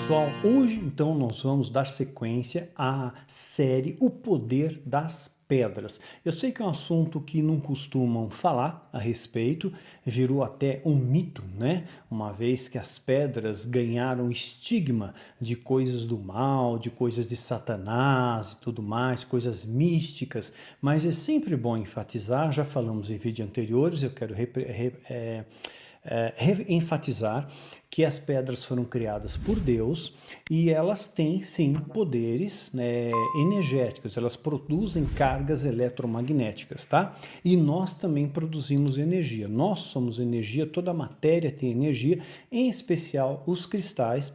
pessoal, hoje então nós vamos dar sequência à série O Poder das Pedras. Eu sei que é um assunto que não costumam falar a respeito, virou até um mito, né? Uma vez que as pedras ganharam estigma de coisas do mal, de coisas de Satanás e tudo mais, coisas místicas, mas é sempre bom enfatizar, já falamos em vídeos anteriores, eu quero enfatizar que as pedras foram criadas por Deus e elas têm sim poderes, né, energéticos, elas produzem cargas eletromagnéticas, tá? E nós também produzimos energia, nós somos energia, toda a matéria tem energia, em especial os cristais,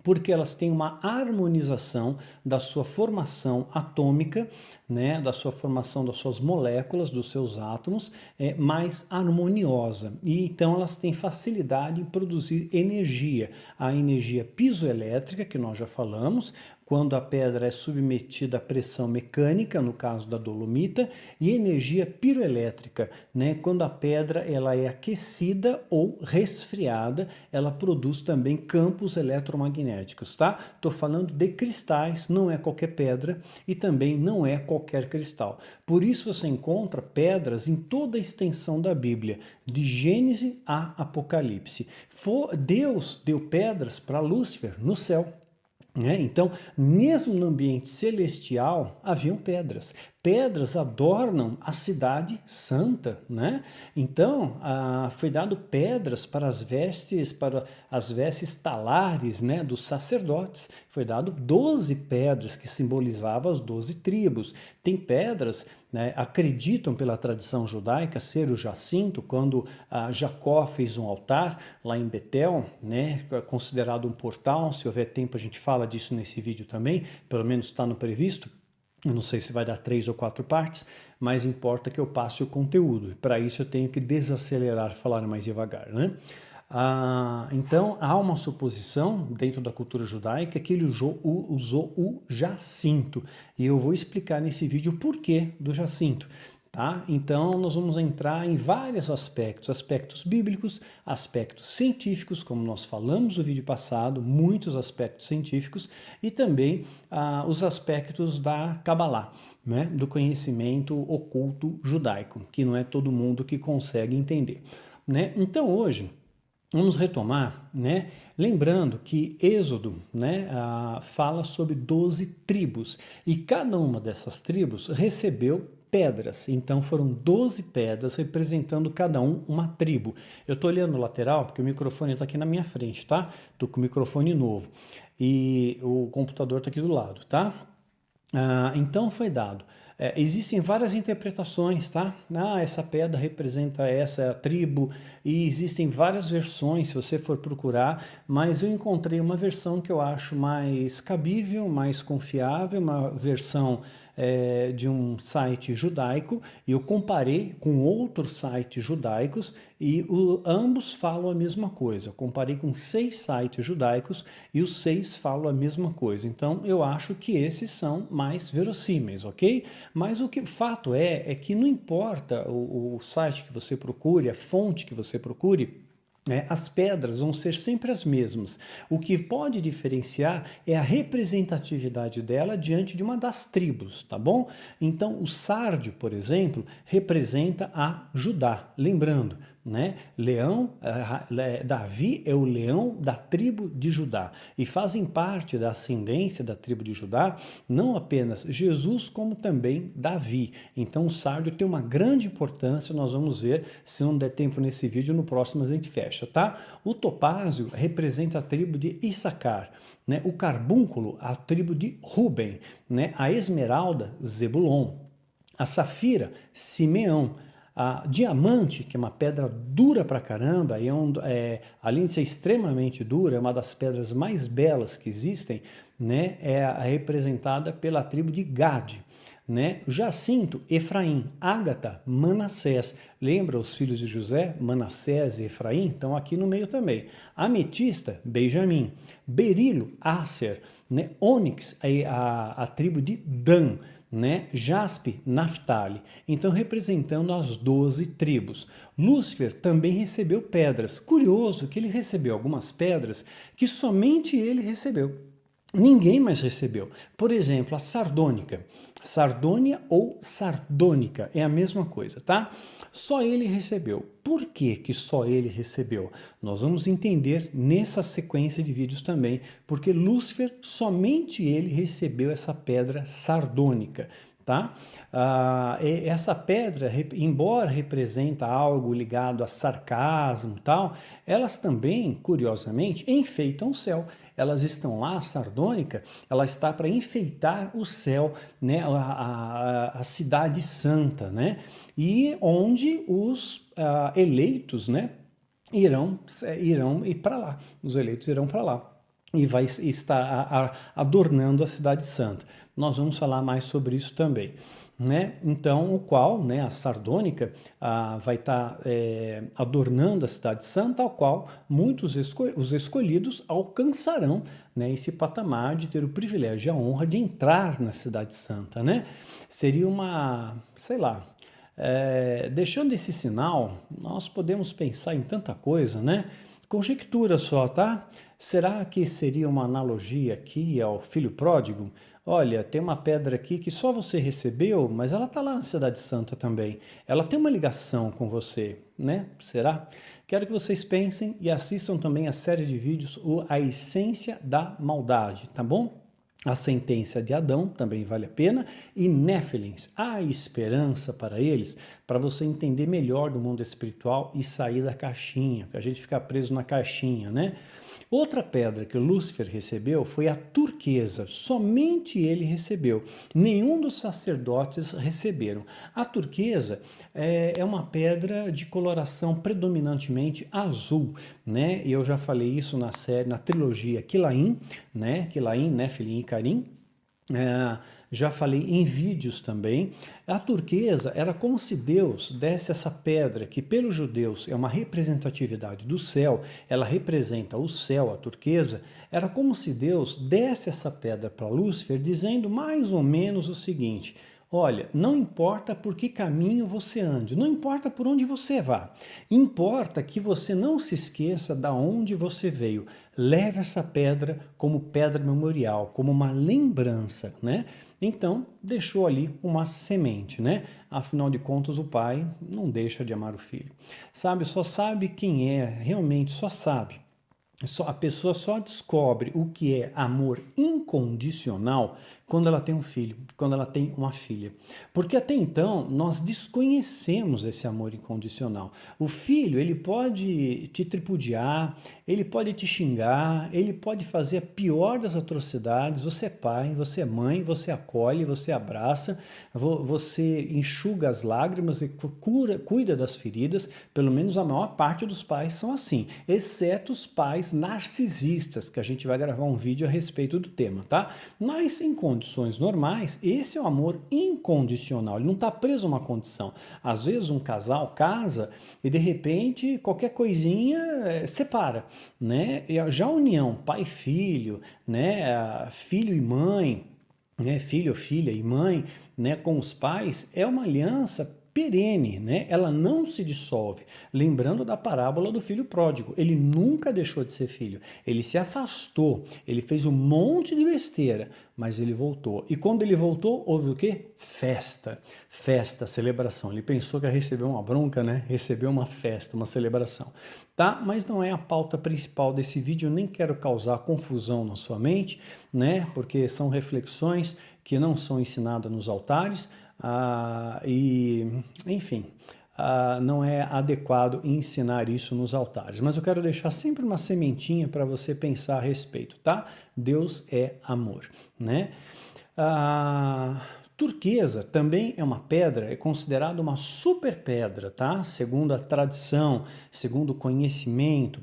porque elas têm uma harmonização da sua formação atômica, né, da sua formação das suas moléculas, dos seus átomos, mais harmoniosa. E então elas têm facilidade em produzir energia. A energia pisoelétrica, que nós já falamos, quando a pedra é submetida à pressão mecânica, no caso da dolomita, e energia piroelétrica, né? Quando a pedra ela é aquecida ou resfriada, ela produz também campos eletromagnéticos, tá? Estou falando de cristais, não é qualquer pedra e também não é qualquer cristal. Por isso você encontra pedras em toda a extensão da Bíblia, de Gênesis a Apocalipse. Deus deu pedras para Lúcifer no céu. Então, mesmo no ambiente celestial, haviam pedras. Pedras adornam a cidade santa, né? Então, foi dado pedras para as vestes talares, né, dos sacerdotes. Foi dado 12 pedras que simbolizavam as 12 tribos. Tem pedras, né, acreditam pela tradição judaica ser o jacinto, quando Jacó fez um altar lá em Betel, né, considerado um portal. Se houver tempo a gente fala disso nesse vídeo também, pelo menos está no previsto. Eu não sei se vai dar 3 ou 4 partes, mas importa que eu passe o conteúdo. Para isso eu tenho que desacelerar, falar mais devagar, né? Então há uma suposição dentro da cultura judaica que ele usou o jacinto. E eu vou explicar nesse vídeo o porquê do jacinto. Tá? Então nós vamos entrar em vários aspectos, aspectos bíblicos, aspectos científicos, como nós falamos no vídeo passado, muitos aspectos científicos, e também os aspectos da Kabbalah, né? Do conhecimento oculto judaico, que não é todo mundo que consegue entender, né? Então hoje vamos retomar, né? Lembrando que Êxodo, né, fala sobre 12 tribos, e cada uma dessas tribos recebeu pedras. Então foram 12 pedras representando cada uma tribo. Eu estou olhando no lateral porque o microfone está aqui na minha frente, tá? Estou com o microfone novo e o computador está aqui do lado, tá? Então foi dado. Existem várias interpretações, tá? Essa pedra representa essa tribo, e existem várias versões se você for procurar, mas eu encontrei uma versão que eu acho mais cabível, mais confiável, uma versão de um site judaico, e eu comparei com outros sites judaicos e ambos falam a mesma coisa. Eu comparei com 6 sites judaicos e os 6 falam a mesma coisa. Então eu acho que esses são mais verossímeis, ok? Mas o fato é que não importa o site que você procure, a fonte que você procure, as pedras vão ser sempre as mesmas. O que pode diferenciar é a representatividade dela diante de uma das tribos, tá bom? Então, o sárdio, por exemplo, representa a Judá. Lembrando, né? Davi é o leão da tribo de Judá e fazem parte da ascendência da tribo de Judá não apenas Jesus, como também Davi. Então o sárdio tem uma grande importância, nós vamos ver, se não der tempo nesse vídeo, no próximo a gente fecha, tá? O topázio representa a tribo de Issacar, né? O carbúnculo, a tribo de Ruben, né? A esmeralda, Zebulon, a safira, Simeão, a diamante, que é uma pedra dura pra caramba, além de ser extremamente dura, é uma das pedras mais belas que existem, né? É representada pela tribo de Gade, né? Jacinto, Efraim, Ágata, Manassés. Lembra os filhos de José? Manassés e Efraim estão aqui no meio também. Ametista, Benjamim. Berilo, Asser, né? Ônix, a tribo de Dan, né? Jaspe, Naftali, então representando as 12 tribos. Lúcifer também recebeu pedras. Curioso que ele recebeu algumas pedras que somente ele recebeu. Ninguém mais recebeu. Por exemplo, a sardônica. Sardônia ou sardônica é a mesma coisa, tá? Só ele recebeu. Por que que só ele recebeu? Nós vamos entender nessa sequência de vídeos também, porque Lúcifer, somente ele recebeu essa pedra sardônica. Tá? Essa pedra, embora representa algo ligado a sarcasmo e tal, elas também, curiosamente, enfeitam o céu. Elas estão lá, a sardônica, ela está para enfeitar o céu, né? A cidade santa, né? E onde os eleitos, né? irão ir para lá, os eleitos irão para lá e vai estar adornando a cidade santa. Nós vamos falar mais sobre isso também, né? Então, o qual, né, a sardônica, vai estar adornando a cidade santa, ao qual muitos os escolhidos alcançarão, né, esse patamar de ter o privilégio e a honra de entrar na cidade santa, né? Seria uma, sei lá, deixando esse sinal, nós podemos pensar em tanta coisa, né? Conjectura só, tá? Será que seria uma analogia aqui ao filho pródigo? Olha, tem uma pedra aqui que só você recebeu, mas ela está lá na Cidade Santa também. Ela tem uma ligação com você, né? Será? Quero que vocês pensem e assistam também a série de vídeos A Essência da Maldade, tá bom? A sentença de Adão também vale a pena, e Néfilins, há esperança para eles, para você entender melhor do mundo espiritual e sair da caixinha, para a gente ficar preso na caixinha, né? Outra pedra que Lúcifer recebeu foi a turquesa, somente ele recebeu, nenhum dos sacerdotes receberam. A turquesa é uma pedra de coloração predominantemente azul, né? E eu já falei isso na série, na trilogia Quilaim, né? Quilaim, Néfilim e Carim. Já falei em vídeos também. A turquesa era como se Deus desse essa pedra, que pelos judeus é uma representatividade do céu, ela representa o céu, a turquesa, era como se Deus desse essa pedra para Lúcifer, dizendo mais ou menos o seguinte: olha, não importa por que caminho você ande, não importa por onde você vá, importa que você não se esqueça de onde você veio. Leve essa pedra como pedra memorial, como uma lembrança, né? Então, deixou ali uma semente, né? Afinal de contas, o pai não deixa de amar o filho. Sabe, só sabe quem é, realmente só sabe. A pessoa só descobre o que é amor incondicional quando ela tem um filho, quando ela tem uma filha. Porque até então nós desconhecemos esse amor incondicional. O filho, ele pode te tripudiar, ele pode te xingar, ele pode fazer a pior das atrocidades. Você é pai, você é mãe, você acolhe, você abraça, você enxuga as lágrimas e cuida das feridas. Pelo menos a maior parte dos pais são assim, exceto os pais narcisistas, que a gente vai gravar um vídeo a respeito do tema, tá? Mas em condições normais, esse é o amor incondicional, ele não está preso a uma condição. Às vezes um casal casa e de repente qualquer coisinha separa, né? E já a união pai-filho, né? Filho e mãe, né? Filho, filha e mãe, né? Com os pais, é uma aliança perene, né? Ela não se dissolve. Lembrando da parábola do filho pródigo, ele nunca deixou de ser filho, ele se afastou, ele fez um monte de besteira, mas ele voltou. E quando ele voltou, houve o quê? Festa, celebração. Ele pensou que ia receber uma bronca, né? Recebeu uma festa, uma celebração. Tá? Mas não é a pauta principal desse vídeo, eu nem quero causar confusão na sua mente, né? Porque são reflexões que não são ensinadas nos altares, enfim, não é adequado ensinar isso nos altares. Mas eu quero deixar sempre uma sementinha para você pensar a respeito, tá? Deus é amor, né? Turquesa também é uma pedra, é considerada uma super pedra, tá? Segundo a tradição, segundo o conhecimento,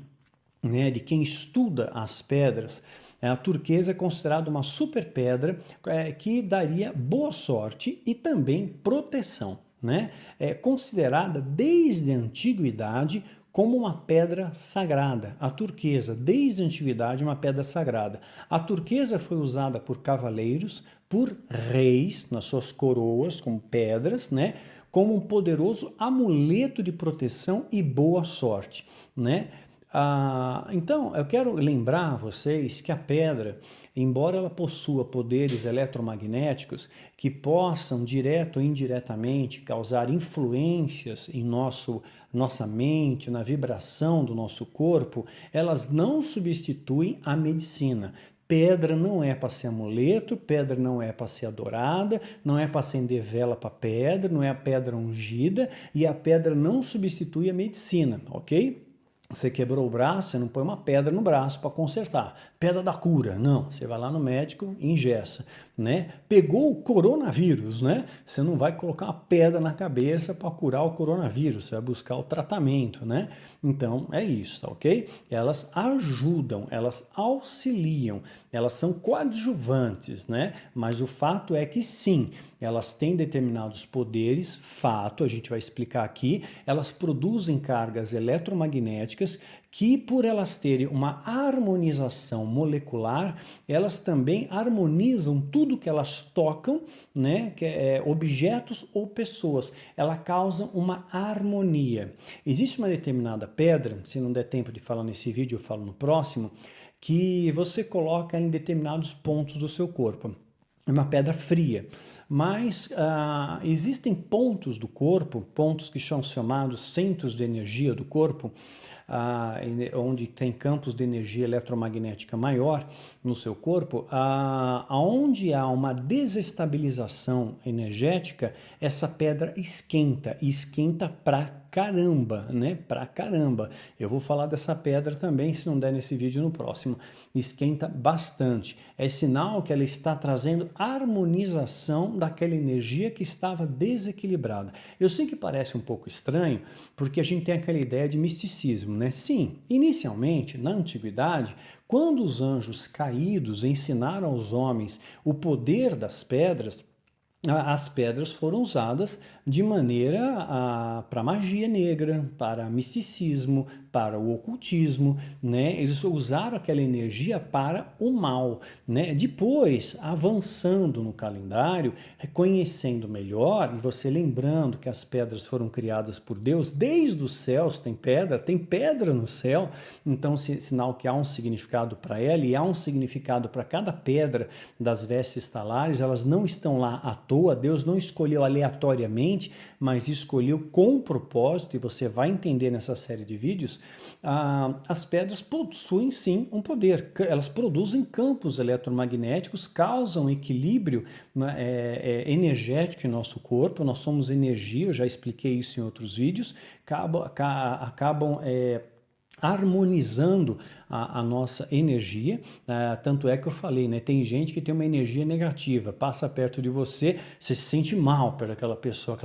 né, de quem estuda as pedras, a turquesa é considerada uma super pedra que daria boa sorte e também proteção, né? É considerada desde a antiguidade como uma pedra sagrada. A turquesa, desde a antiguidade, uma pedra sagrada. A turquesa foi usada por cavaleiros, por reis, nas suas coroas, como pedras, né? Como um poderoso amuleto de proteção e boa sorte, né? Então, eu quero lembrar a vocês que a pedra, embora ela possua poderes eletromagnéticos que possam, direto ou indiretamente, causar influências em nossa mente, na vibração do nosso corpo, elas não substituem a medicina. Pedra não é para ser amuleto, pedra não é para ser adorada, não é para acender vela para pedra, não é a pedra ungida, e a pedra não substitui a medicina, ok? Você quebrou o braço, você não põe uma pedra no braço para consertar. Pedra da cura, não. Você vai lá no médico e engessa, né? Pegou o coronavírus, né? Você não vai colocar uma pedra na cabeça para curar o coronavírus, você vai buscar o tratamento, né? Então, é isso, tá ok? Elas ajudam, elas auxiliam, elas são coadjuvantes, né? Mas o fato é que sim, elas têm determinados poderes, fato, a gente vai explicar aqui, elas produzem cargas eletromagnéticas que, por elas terem uma harmonização molecular, elas também harmonizam tudo que elas tocam, né, que é objetos ou pessoas. Ela causa uma harmonia. Existe uma determinada pedra, se não der tempo de falar nesse vídeo, eu falo no próximo, que você coloca em determinados pontos do seu corpo. É uma pedra fria, mas existem pontos do corpo, pontos que são chamados centros de energia do corpo, onde tem campos de energia eletromagnética maior no seu corpo, onde há uma desestabilização energética, essa pedra esquenta, e esquenta pra caramba, né? Pra caramba. Eu vou falar dessa pedra também, se não der nesse vídeo, no próximo. Esquenta bastante. É sinal que ela está trazendo harmonização daquela energia que estava desequilibrada. Eu sei que parece um pouco estranho, porque a gente tem aquela ideia de misticismo, né? Sim, inicialmente, na antiguidade, quando os anjos caídos ensinaram aos homens o poder das pedras, as pedras foram usadas de maneira para magia negra, para misticismo, para o ocultismo, né? Eles usaram aquela energia para o mal, né? Depois, avançando no calendário, reconhecendo melhor, e você lembrando que as pedras foram criadas por Deus, desde os céus tem pedra no céu, então sinal que há um significado para ela, e há um significado para cada pedra das vestes talares, elas não estão lá à toa, Deus não escolheu aleatoriamente, mas escolheu com propósito, e você vai entender nessa série de vídeos. As pedras possuem sim um poder, elas produzem campos eletromagnéticos, causam equilíbrio, né, energético em nosso corpo, nós somos energia, eu já expliquei isso em outros vídeos, acabam harmonizando a nossa energia, tanto é que eu falei, né? Tem gente que tem uma energia negativa, passa perto de você, você se sente mal perto daquela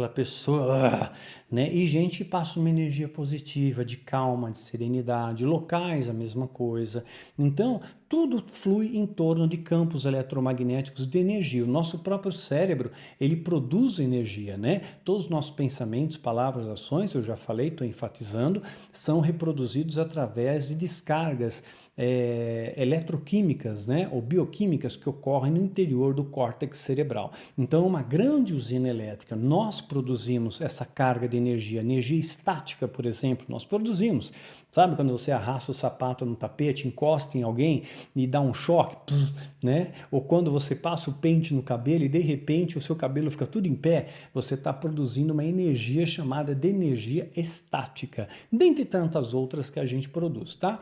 pessoa, né? E gente que passa uma energia positiva, de calma, de serenidade, locais a mesma coisa. Então, tudo flui em torno de campos eletromagnéticos de energia. O nosso próprio cérebro, ele produz energia, né? Todos os nossos pensamentos, palavras, ações, eu já falei, estou enfatizando, são reproduzidos através de descargas eletroquímicas, né? Ou bioquímicas que ocorrem no interior do córtex cerebral. Então, uma grande usina elétrica, nós produzimos essa carga de energia estática, por exemplo, nós produzimos. Sabe quando você arrasta o sapato no tapete, encosta em alguém e dá um choque, né? Ou quando você passa o pente no cabelo e de repente o seu cabelo fica tudo em pé, você está produzindo uma energia chamada de energia estática, dentre tantas outras que a gente produz, tá?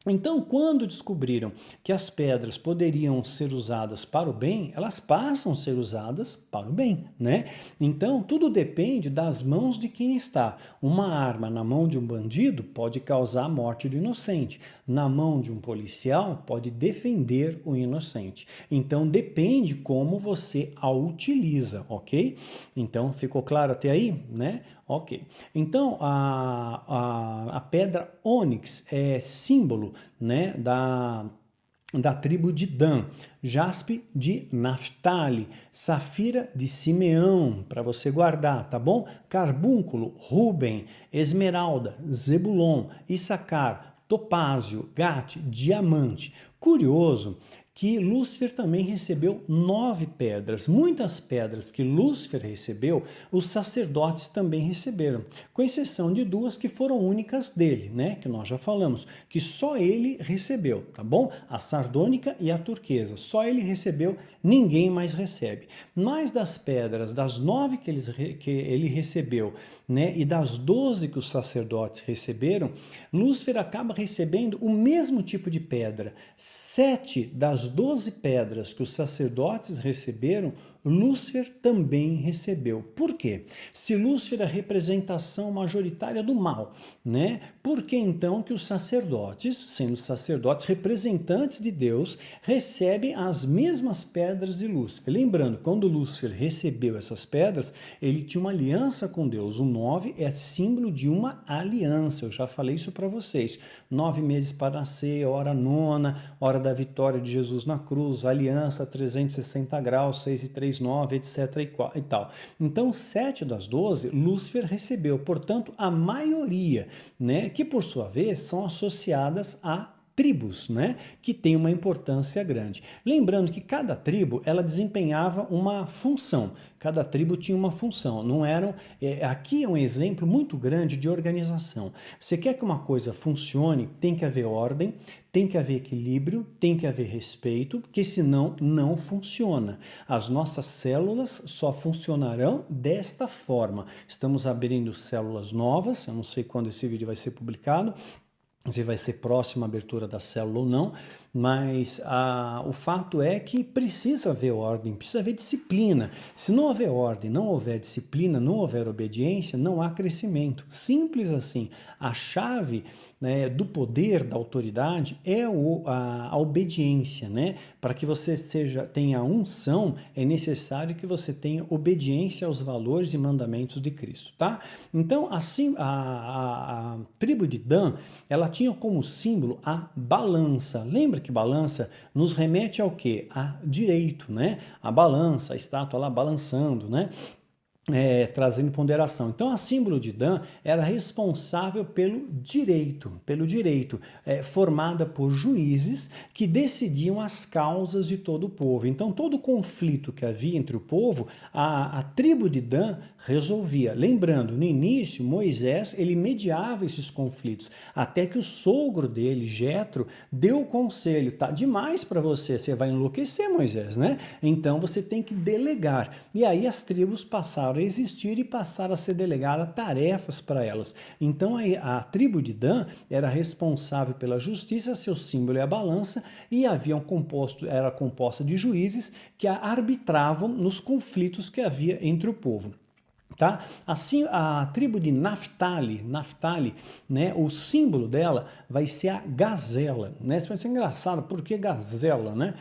Então, quando descobriram que as pedras poderiam ser usadas para o bem, elas passam a ser usadas para o bem, né? Então, tudo depende das mãos de quem está. Uma arma na mão de um bandido pode causar a morte do inocente. Na mão de um policial, pode defender o inocente. Então, depende como você a utiliza, ok? Então, ficou claro até aí, né? Ok. Então, a pedra ônix é símbolo, né, da tribo de Dan, jaspe de Naftali, safira de Simeão, para você guardar, tá bom? Carbúnculo, Ruben, esmeralda, Zebulon, Issacar, topázio, Gate, diamante. Curioso que Lúcifer também recebeu 9 pedras. Muitas pedras que Lúcifer recebeu, os sacerdotes também receberam, com exceção de 2 que foram únicas dele, né? Que nós já falamos, que só ele recebeu, tá bom? A sardônica e a turquesa, só ele recebeu, ninguém mais recebe. Mas das pedras, das 9 que ele recebeu, né? E das 12 que os sacerdotes receberam, Lúcifer acaba recebendo o mesmo tipo de pedra. 7 das 12 pedras que os sacerdotes receberam, Lúcifer também recebeu. Por quê? Se Lúcifer é a representação majoritária do mal, né? Por que então que os sacerdotes, sendo sacerdotes representantes de Deus, recebem as mesmas pedras de Lúcifer? Lembrando, quando Lúcifer recebeu essas pedras, ele tinha uma aliança com Deus. O 9 é símbolo de uma aliança. Eu já falei isso para vocês. 9 meses para nascer, hora nona, hora da vitória de Jesus na cruz, aliança 360 graus, 6 e 3, 9, etc. e tal. Então, 7 das 12, Lúcifer recebeu, portanto, a maioria, né, que por sua vez são associadas a tribos, né, que tem uma importância grande. Lembrando que cada tribo, ela desempenhava uma função, cada tribo tinha uma função, não eram, aqui é um exemplo muito grande de organização. Você quer que uma coisa funcione, tem que haver ordem, tem que haver equilíbrio, tem que haver respeito, porque senão não funciona. As nossas células só funcionarão desta forma. Estamos abrindo células novas, eu não sei quando esse vídeo vai ser publicado, se vai ser próxima a abertura da célula ou não, mas o fato é que precisa haver ordem, precisa haver disciplina. Se não houver ordem, não houver disciplina, não houver obediência, não há crescimento. Simples assim. A chave, né, do poder, da autoridade, é a obediência, né? Para que você tenha unção, é necessário que você tenha obediência aos valores e mandamentos de Cristo, tá? Então, assim, a tribo de Dan, ela tinha como símbolo a balança. Lembra que balança nos remete ao quê? A direito, né? A balança, a estátua lá balançando, né? Trazendo ponderação. Então, a símbolo de Dan era responsável pelo direito, formada por juízes que decidiam as causas de todo o povo. Então, todo conflito que havia entre o povo, a tribo de Dan resolvia. Lembrando, no início, Moisés, ele mediava esses conflitos, até que o sogro dele, Jetro, deu o conselho: tá demais para você, você vai enlouquecer, Moisés, né? Então, você tem que delegar. E aí as tribos passaram a existir e passaram a ser delegadas tarefas para elas. Então a tribo de Dan era responsável pela justiça, seu símbolo é a balança, e era composta de juízes que arbitravam nos conflitos que havia entre o povo. Tá? Assim, a tribo de Naftali, né, o símbolo dela vai ser a gazela, né? Isso vai ser engraçado, por que gazela, né?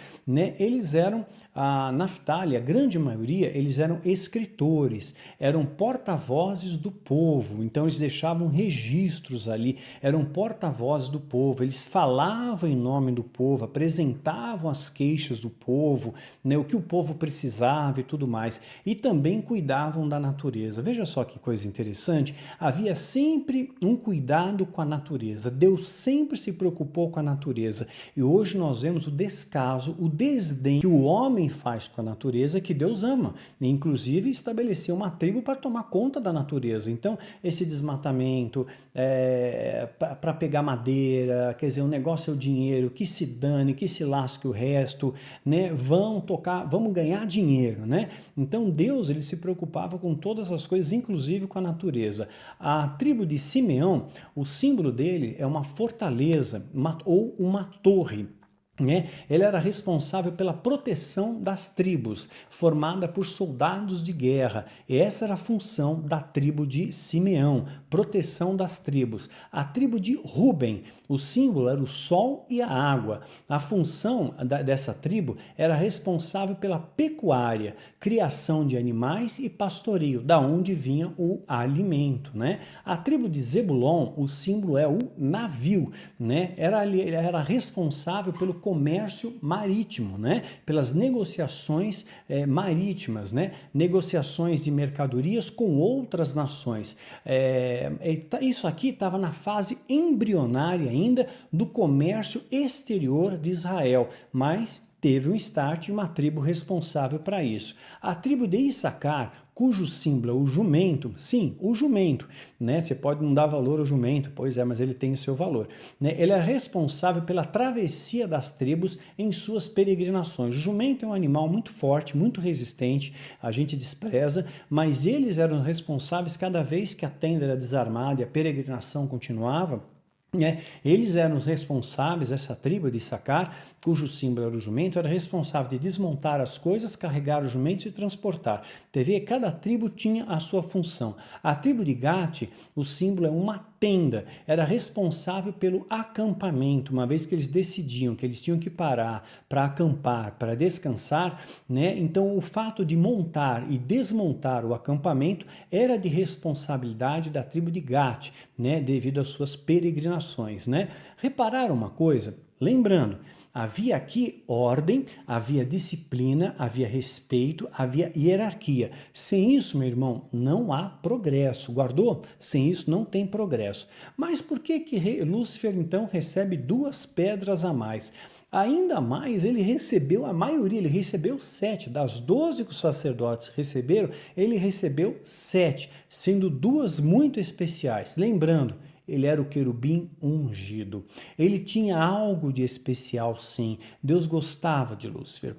Eles eram, a Naftali, a grande maioria, eles eram escritores, eram porta-vozes do povo, então eles deixavam registros ali, eram porta-vozes do povo, eles falavam em nome do povo, apresentavam as queixas do povo, né, o que o povo precisava e tudo mais, e também cuidavam da natureza. Veja só que coisa interessante, havia sempre um cuidado com a natureza, Deus sempre se preocupou com a natureza, e hoje nós vemos o descaso, o desdém que o homem faz com a natureza, que Deus ama, e inclusive estabeleceu uma tribo para tomar conta da natureza. Então, esse desmatamento, para pegar madeira, quer dizer, o negócio é o dinheiro, que se dane, que se lasque o resto, né? Vamos ganhar dinheiro, né? Então, Deus, ele se preocupava com todas as coisas, inclusive com a natureza. A tribo de Simeão, o símbolo dele é uma fortaleza ou uma torre. Ele era responsável pela proteção das tribos, formada por soldados de guerra. E essa era a função da tribo de Simeão, proteção das tribos. A tribo de Ruben, o símbolo era o sol e a água. A função dessa tribo era responsável pela pecuária, criação de animais e pastoreio, da onde vinha o alimento, né? A tribo de Zebulon, o símbolo é o navio, né? Era responsável pelo comércio marítimo, né? Pelas negociações marítimas, né? Negociações de mercadorias com outras nações. Isso aqui estava na fase embrionária ainda do comércio exterior de Israel, mas teve um start e uma tribo responsável para isso. A tribo de Issacar, cujo símbolo é o jumento, sim, o jumento, né? Você pode não dar valor ao jumento, pois é, mas ele tem o seu valor, né? Ele é responsável pela travessia das tribos em suas peregrinações. O jumento é um animal muito forte, muito resistente, a gente despreza, mas eles eram responsáveis cada vez que a tenda era desarmada e a peregrinação continuava. Eles eram os responsáveis, essa tribo de Issacar, cujo símbolo era o jumento, era responsável de desmontar as coisas, carregar os jumentos e transportar. Cada tribo tinha a sua função. A tribo de Gate, o símbolo é uma tenda, era responsável pelo acampamento, uma vez que eles decidiam que eles tinham que parar para acampar, para descansar, né? Então o fato de montar e desmontar o acampamento era de responsabilidade da tribo de Gate, né? Devido às suas peregrinações, né? Repararam uma coisa? Lembrando, havia aqui ordem, havia disciplina, havia respeito, havia hierarquia. Sem isso, meu irmão, não há progresso. Guardou? Sem isso não tem progresso. Mas por que Lúcifer então recebe 2 pedras a mais? Ainda mais, ele recebeu a maioria, ele recebeu 7. Das 12 que os sacerdotes receberam, ele recebeu 7, sendo 2 muito especiais. Lembrando, ele era o querubim ungido. Ele tinha algo de especial, sim. Deus gostava de Lúcifer.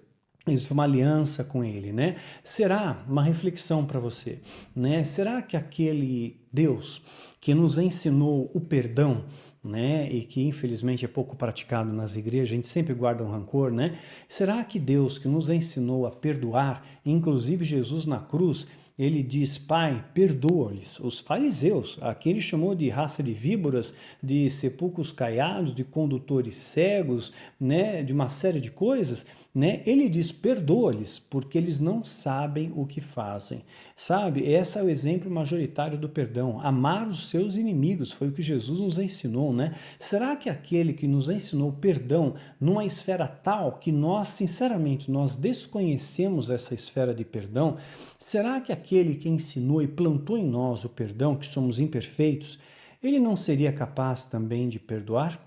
Isso foi uma aliança com ele, né? Será uma reflexão para você, né? Será que aquele Deus que nos ensinou o perdão, né, e que infelizmente é pouco praticado nas igrejas, a gente sempre guarda um rancor, né? Será que Deus que nos ensinou a perdoar, inclusive Jesus na cruz, ele diz, Pai, perdoa-lhes. Os fariseus, a quem ele chamou de raça de víboras, de sepulcros caiados, de condutores cegos, né, de uma série de coisas, né, ele diz, perdoa-lhes, porque eles não sabem o que fazem. Sabe, esse é o exemplo majoritário do perdão. Amar os seus inimigos, foi o que Jesus nos ensinou, né? Será que aquele que nos ensinou perdão numa esfera tal que nós, sinceramente, nós desconhecemos essa esfera de perdão, será que aquele que ensinou e plantou em nós o perdão, que somos imperfeitos, ele não seria capaz também de perdoar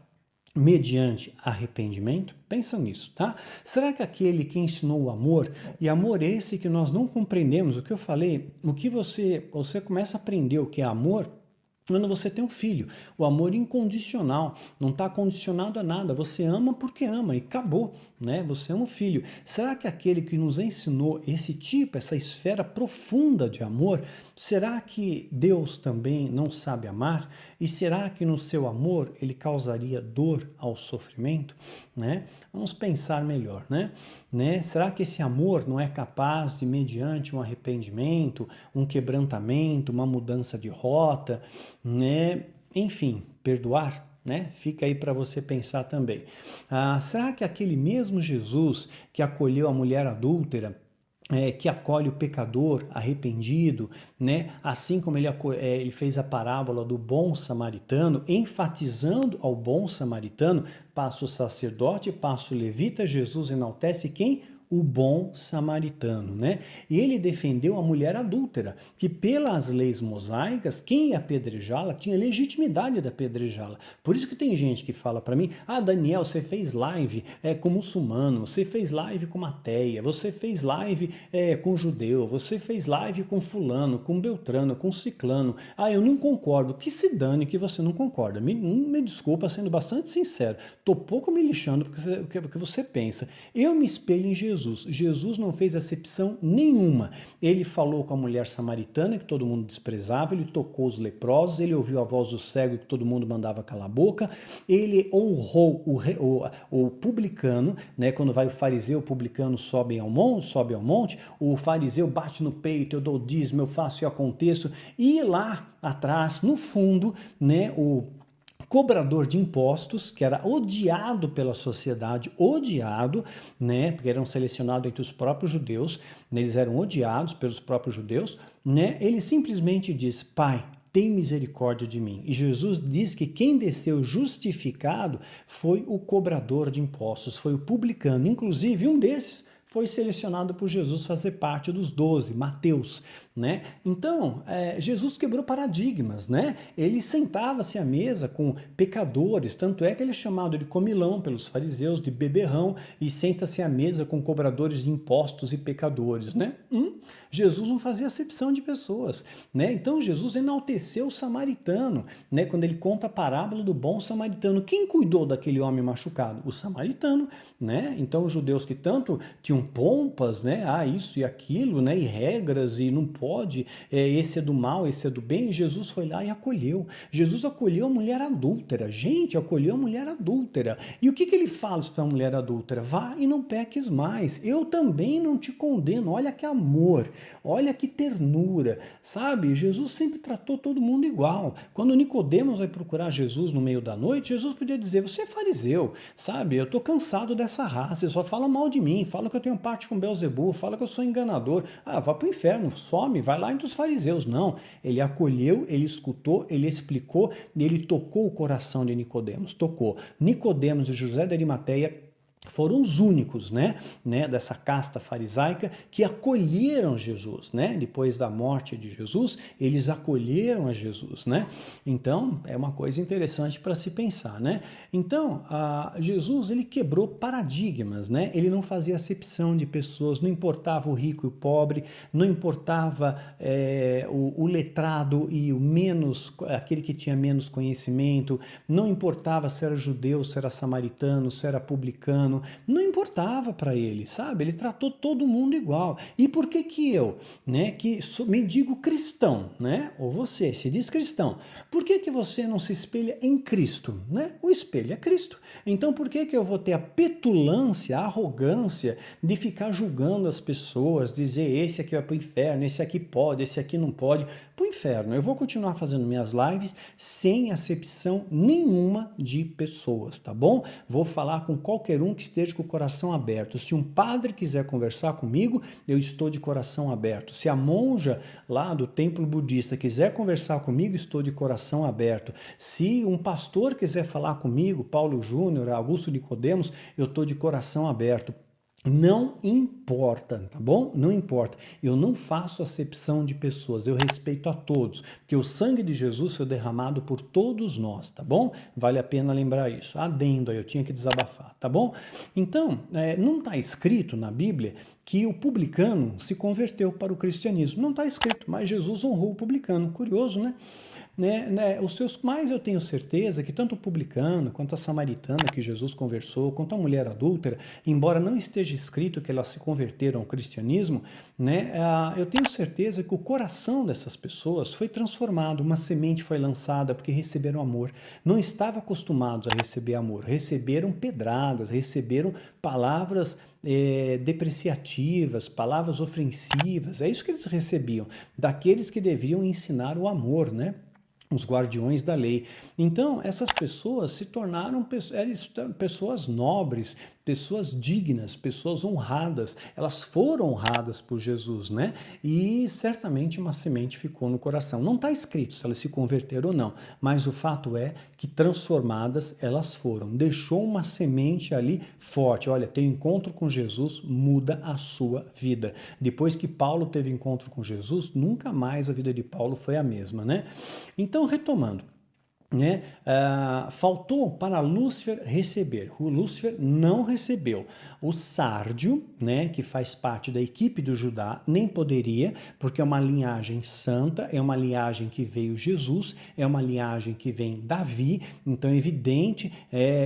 mediante arrependimento? Pensa nisso, tá? Será que aquele que ensinou o amor, e amor esse que nós não compreendemos, o que eu falei, o que você começa a aprender o que é amor, quando você tem um filho, o amor incondicional, não está condicionado a nada, você ama porque ama e acabou, né? Você ama o filho. Será que aquele que nos ensinou esse tipo, essa esfera profunda de amor, será que Deus também não sabe amar? E será que no seu amor ele causaria dor ao sofrimento, né? Vamos pensar melhor, né? Será que esse amor não é capaz de, mediante um arrependimento, um quebrantamento, uma mudança de rota, né? Enfim, perdoar, né? Fica aí para você pensar também. Será que aquele mesmo Jesus que acolheu a mulher adúltera, que acolhe o pecador arrependido, né? Assim como ele fez a parábola do bom samaritano, enfatizando ao bom samaritano, passa o sacerdote, passa o levita, Jesus enaltece quem? O bom samaritano, né? E ele defendeu a mulher adúltera, que pelas leis mosaicas, quem ia apedrejá-la tinha legitimidade de apedrejá-la. Por isso que tem gente que fala para mim, Daniel, você fez live com muçulmano, você fez live com ateia, você fez live com judeu, você fez live com fulano, com beltrano, com ciclano. Eu não concordo. Que se dane que você não concorda. Me desculpa, sendo bastante sincero. Tô pouco me lixando porque você pensa. Eu me espelho em Jesus. Jesus não fez acepção nenhuma. Ele falou com a mulher samaritana, que todo mundo desprezava, ele tocou os leprosos, ele ouviu a voz do cego, que todo mundo mandava calar a boca, ele honrou o publicano, né? Quando vai o fariseu, o publicano sobe ao monte, o fariseu bate no peito, eu dou dízimo, eu faço e aconteço, e lá atrás, no fundo, né, o cobrador de impostos, que era odiado pela sociedade, né, porque eram selecionados entre os próprios judeus, né, eles eram odiados pelos próprios judeus, né, ele simplesmente diz, Pai, tem misericórdia de mim. E Jesus diz que quem desceu justificado foi o cobrador de impostos, foi o publicano. Inclusive, um desses foi selecionado por Jesus fazer parte dos 12, Mateus, né? Então, Jesus quebrou paradigmas, né? Ele sentava-se à mesa com pecadores, tanto é que ele é chamado de comilão pelos fariseus, de beberrão, e senta-se à mesa com cobradores de impostos e pecadores, né? Jesus não fazia acepção de pessoas, né? Então, Jesus enalteceu o samaritano, né? Quando ele conta a parábola do bom samaritano. Quem cuidou daquele homem machucado? O samaritano, né? Então, os judeus que tanto tinham pompas, né? Isso e aquilo, né? E regras, e não pode, esse é do mal, esse é do bem. Jesus foi lá e acolheu. Jesus acolheu a mulher adúltera. Gente, acolheu a mulher adúltera. E o que ele fala para a mulher adúltera? Vá e não peques mais. Eu também não te condeno. Olha que amor, olha que ternura, sabe? Jesus sempre tratou todo mundo igual. Quando Nicodemos vai procurar Jesus no meio da noite, Jesus podia dizer: você é fariseu, sabe? Eu estou cansado dessa raça, você só fala mal de mim, fala que eu tenho parte com Belzebu, fala que eu sou enganador. Vá para o inferno, some, vai lá entre os fariseus. Não, ele acolheu, ele escutou, ele explicou e ele tocou o coração de Nicodemos, tocou. Nicodemos e José de Arimateia foram os únicos, né, dessa casta farisaica que acolheram Jesus, né? Depois da morte de Jesus, eles acolheram a Jesus, né? Então, é uma coisa interessante para se pensar, né? Então, Jesus, ele quebrou paradigmas, né? Ele não fazia acepção de pessoas, não importava o rico e o pobre, não importava o letrado e aquele que tinha menos conhecimento, não importava se era judeu, se era samaritano, se era publicano, não importava para ele, sabe? Ele tratou todo mundo igual. E por que eu, né, que me digo cristão, né? Ou você se diz cristão, por que você não se espelha em Cristo, né? O espelho é Cristo. Então por que eu vou ter a petulância, a arrogância de ficar julgando as pessoas, dizer esse aqui vai para o inferno, esse aqui pode, esse aqui não pode? Para o inferno. Eu vou continuar fazendo minhas lives sem acepção nenhuma de pessoas, tá bom? Vou falar com qualquer um que esteja com o coração aberto. Se um padre quiser conversar comigo, eu estou de coração aberto. Se a monja lá do templo budista quiser conversar comigo, estou de coração aberto. Se um pastor quiser falar comigo, Paulo Júnior, Augusto Nicodemos, eu estou de coração aberto. Não importa, tá bom? Não importa. Eu não faço acepção de pessoas, eu respeito a todos, porque o sangue de Jesus foi derramado por todos nós, tá bom? Vale a pena lembrar isso. Adendo aí, eu tinha que desabafar, tá bom? Então, não está escrito na Bíblia que o publicano se converteu para o cristianismo. Não está escrito, mas Jesus honrou o publicano. Curioso, né? Mas eu tenho certeza que tanto o publicano, quanto a samaritana que Jesus conversou, quanto a mulher adúltera, embora não esteja escrito que elas se converteram ao cristianismo, né, eu tenho certeza que o coração dessas pessoas foi transformado, uma semente foi lançada porque receberam amor. Não estavam acostumados a receber amor, receberam pedradas, receberam palavras depreciativas, palavras ofensivas. É isso que eles recebiam, daqueles que deviam ensinar o amor, né? Os guardiões da lei. Então, essas pessoas se tornaram pessoas nobres, pessoas dignas, pessoas honradas. Elas foram honradas por Jesus, né? E certamente uma semente ficou no coração. Não está escrito se elas se converteram ou não, mas o fato é que transformadas elas foram. Deixou uma semente ali forte. Olha, ter encontro com Jesus muda a sua vida. Depois que Paulo teve encontro com Jesus, nunca mais a vida de Paulo foi a mesma, né? Então, retomando, né? Faltou para Lúcifer receber. O Lúcifer não recebeu. O Sárdio, né, que faz parte da equipe do Judá, nem poderia, porque é uma linhagem santa, é uma linhagem que veio Jesus, é uma linhagem que vem Davi, então é evidente,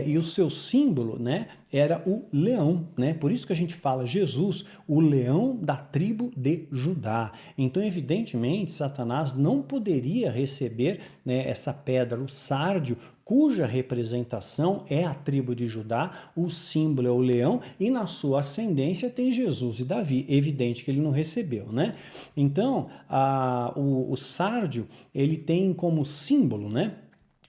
e o seu símbolo, né, era o leão, né? Por isso que a gente fala Jesus, o leão da tribo de Judá. Então, evidentemente, Satanás não poderia receber, né, essa pedra, o sárdio, cuja representação é a tribo de Judá, o símbolo é o leão, e na sua ascendência tem Jesus e Davi. Evidente que ele não recebeu, né? Então, o sárdio, ele tem como símbolo, né,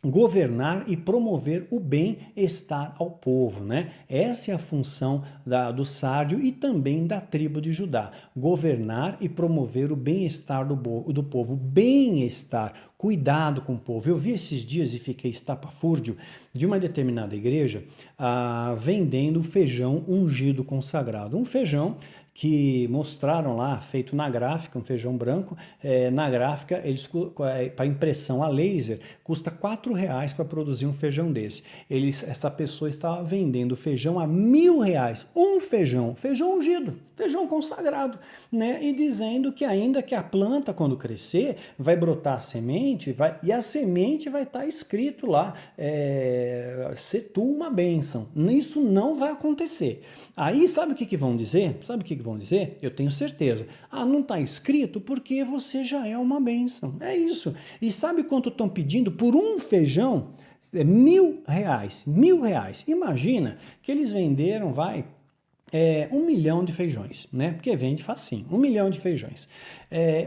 governar e promover o bem-estar ao povo, né? Essa é a função do sárdio e também da tribo de Judá. Governar e promover o bem-estar do povo. Bem-estar, Cuidado com o povo. Eu vi esses dias e fiquei estapafúrdio de uma determinada igreja vendendo feijão ungido consagrado. Um feijão que mostraram lá, feito na gráfica, um feijão branco, na gráfica, eles para impressão a laser, custa R$ 4 para produzir um feijão desse. Essa pessoa estava vendendo feijão a R$ 1.000, um feijão ungido, feijão consagrado, né? E dizendo que ainda que a planta, quando crescer, vai brotar a semente, e a semente vai estar escrito lá, se tu uma bênção. Isso não vai acontecer. Aí, sabe o que vão dizer? Vão dizer? Eu tenho certeza. Não está escrito porque você já é uma bênção. É isso. E sabe quanto estão pedindo por um feijão? R$ 1.000. R$ 1.000. Imagina que eles venderam, 1 milhão de feijões, né? Porque vende facinho, 1 milhão de feijões.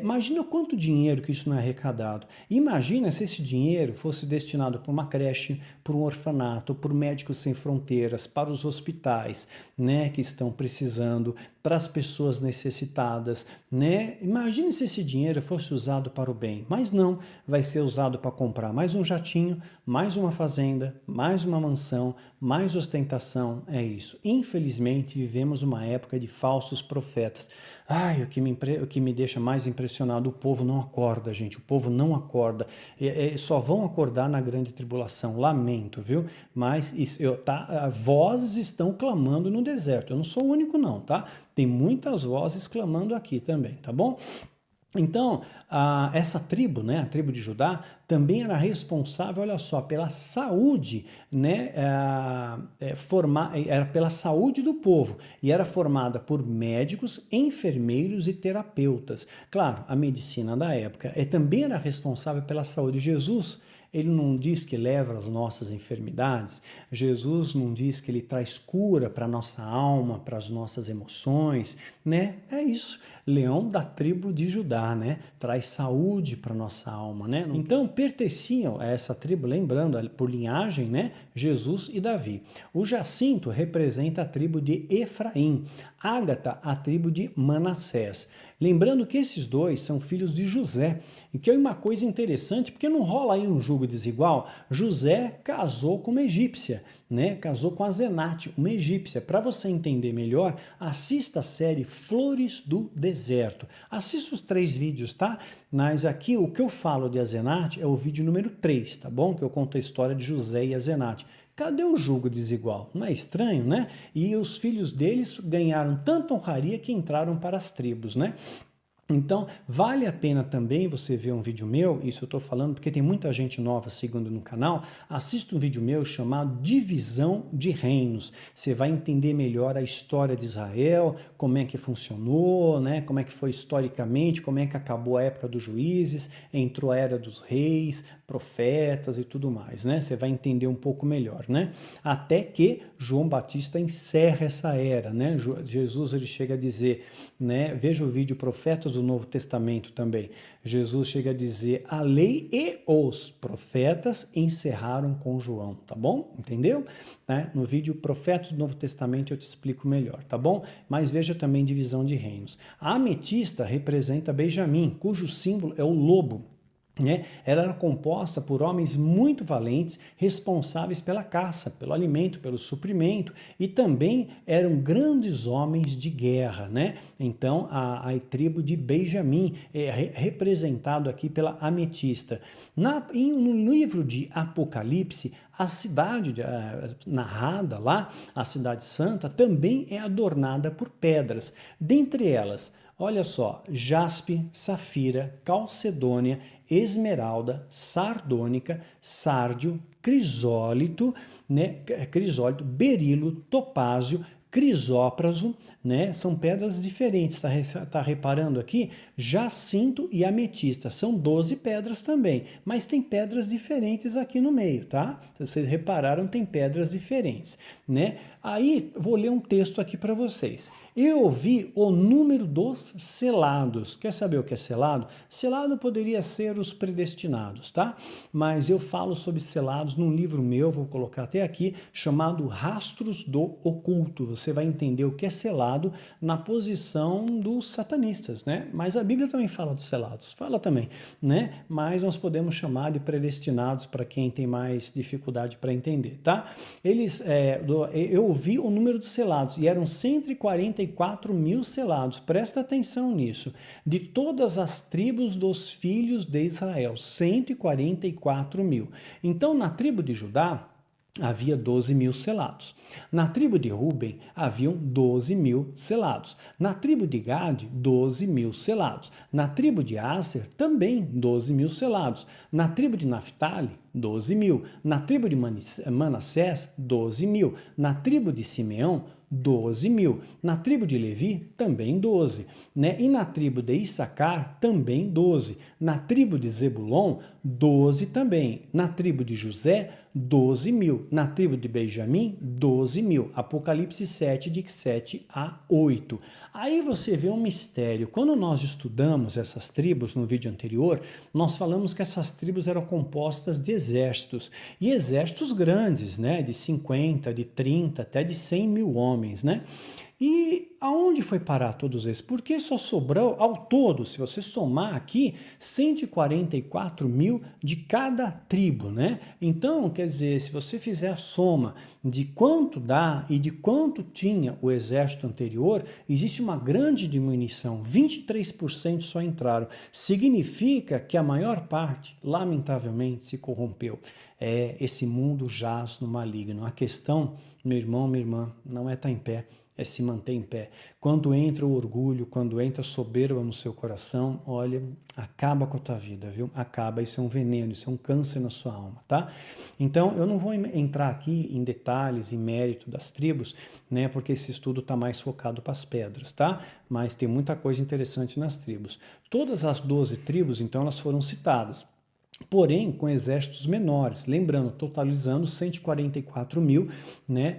Imagina quanto dinheiro que isso não é arrecadado. Imagina se esse dinheiro fosse destinado para uma creche, para um orfanato, para Médicos Sem Fronteiras, para os hospitais, né, que estão precisando, para as pessoas necessitadas, né? Imagine se esse dinheiro fosse usado para o bem, mas não, vai ser usado para comprar mais um jatinho, mais uma fazenda, mais uma mansão, mais ostentação, é isso. Infelizmente, vivemos uma época de falsos profetas. O que me deixa mais impressionado, o povo não acorda, gente, o povo não acorda, só vão acordar na grande tribulação, lamento, viu? Mas vozes estão clamando no deserto, eu não sou o único não, tá? Tem muitas vozes clamando aqui também, tá bom? Então, essa tribo, né, a tribo de Judá, também era responsável, olha só, pela saúde, né, era pela saúde do povo, e era formada por médicos, enfermeiros e terapeutas. Claro, a medicina da época também era responsável pela saúde de Jesus. Ele não diz que leva as nossas enfermidades, Jesus não diz que ele traz cura para a nossa alma, para as nossas emoções, né? É isso, leão da tribo de Judá, né? Traz saúde para a nossa alma, né? Então, pertenciam a essa tribo, lembrando, por linhagem, né? Jesus e Davi. O jacinto representa a tribo de Efraim, Ágata, a tribo de Manassés. Lembrando que esses dois são filhos de José, e que é uma coisa interessante, porque não rola aí um julgo desigual. José casou com uma egípcia, né? Casou com a Zenate, uma egípcia. Para você entender melhor, assista a série Flores do Deserto. Assista os 3 vídeos, tá? Mas aqui o que eu falo de Azenate é o vídeo número 3, tá bom? Que eu conto a história de José e Azenate. Cadê o julgo desigual? Não é estranho, né? E os filhos deles ganharam tanta honraria que entraram para as tribos, né? Então, vale a pena também você ver um vídeo meu, isso eu estou falando porque tem muita gente nova seguindo no canal, assista um vídeo meu chamado Divisão de Reinos. Você vai entender melhor a história de Israel, como é que funcionou, né? Como é que foi historicamente, como é que acabou a época dos juízes, entrou a era dos reis, profetas e tudo mais, né? Você vai entender um pouco melhor, né? Até que João Batista encerra essa era, né? Jesus ele chega a dizer, né? Veja o vídeo Profetas do Novo Testamento também. Jesus chega a dizer, a lei e os profetas encerraram com João, tá bom? Entendeu? Né? No vídeo Profetas do Novo Testamento eu te explico melhor, tá bom? Mas veja também divisão de reinos. A ametista representa Benjamim, cujo símbolo é o lobo. Né? Ela era composta por homens muito valentes, responsáveis pela caça, pelo alimento, pelo suprimento, e também eram grandes homens de guerra, né? Então, a tribo de Benjamim é representado aqui pela ametista. No livro de Apocalipse, a cidade narrada lá, a cidade santa, também é adornada por pedras. Dentre elas, olha só, jaspe, safira, calcedônia, esmeralda, sardônica, sárdio, crisólito, né? Crisólito, berilo, topázio, crisópraso, né? São pedras diferentes, tá reparando aqui? Jacinto e ametista, são 12 pedras também, mas tem pedras diferentes aqui no meio, tá? Se vocês repararam, tem pedras diferentes, né? Aí, vou ler um texto aqui para vocês. Eu vi o número dos selados. Quer saber o que é selado? Selado poderia ser os predestinados, tá? Mas eu falo sobre selados num livro meu, vou colocar até aqui, chamado Rastros do Oculto. Você vai entender o que é selado na posição dos satanistas, né? Mas a Bíblia também fala dos selados, fala também, né? Mas nós podemos chamar de predestinados para quem tem mais dificuldade para entender, tá? Eu vi o número de selados e eram 144 mil selados. Presta atenção nisso. De todas as tribos dos filhos de Israel, 144 mil. Então, na tribo de Judá, havia 12 mil selados. Na tribo de Ruben, haviam 12 mil selados. Na tribo de Gade, 12 mil selados. Na tribo de Aser, também 12 mil selados. Na tribo de Naphtali, 12 mil. Na tribo de Manassés, 12 mil. Na tribo de Simeão, 12 mil. Na tribo de Levi, também 12. Né? E na tribo de Issacar, também 12. Na tribo de Zebulon, 12 também. Na tribo de José, 12 mil. Na tribo de Benjamim, 12 mil. Apocalipse 7, de 7 a 8. Aí você vê um mistério. Quando nós estudamos essas tribos no vídeo anterior, nós falamos que essas tribos eram compostas de exércitos. E exércitos grandes, né? De 50, de 30, até de 100 mil homens, né? E aonde foi parar todos esses? Porque só sobrou, ao todo, se você somar aqui, 144 mil de cada tribo, né? Então, quer dizer, se você fizer a soma de quanto dá e de quanto tinha o exército anterior, existe uma grande diminuição, 23% só entraram. Significa que a maior parte, lamentavelmente, se corrompeu. Esse mundo jaz no maligno. A questão, meu irmão, minha irmã, não é estar em pé, é se manter em pé. Quando entra o orgulho, quando entra a soberba no seu coração, olha, acaba com a tua vida, viu? Acaba, isso é um veneno, isso é um câncer na sua alma, tá? Então, eu não vou entrar aqui em detalhes, em mérito das tribos, né? Porque esse estudo está mais focado para as pedras, tá? Mas tem muita coisa interessante nas tribos. Todas as 12 tribos, então, elas foram citadas. Porém, com exércitos menores, lembrando, totalizando 144 mil, né,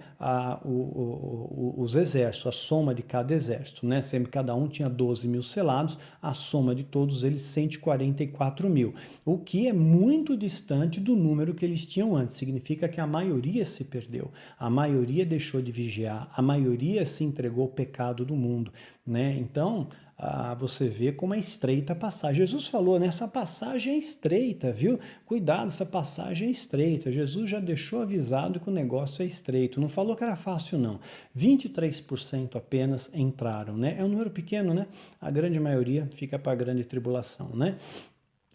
os exércitos, a soma de cada exército, né, sempre cada um tinha 12 mil selados, a soma de todos eles 144 mil, o que é muito distante do número que eles tinham antes, significa que a maioria se perdeu, a maioria deixou de vigiar, a maioria se entregou ao pecado do mundo, né, então você vê como é estreita a passagem. Jesus falou, né? Essa passagem é estreita, viu? Cuidado, essa passagem é estreita. Jesus já deixou avisado que o negócio é estreito. Não falou que era fácil, não. 23% apenas entraram, né? É um número pequeno, né? A grande maioria fica para a grande tribulação, né?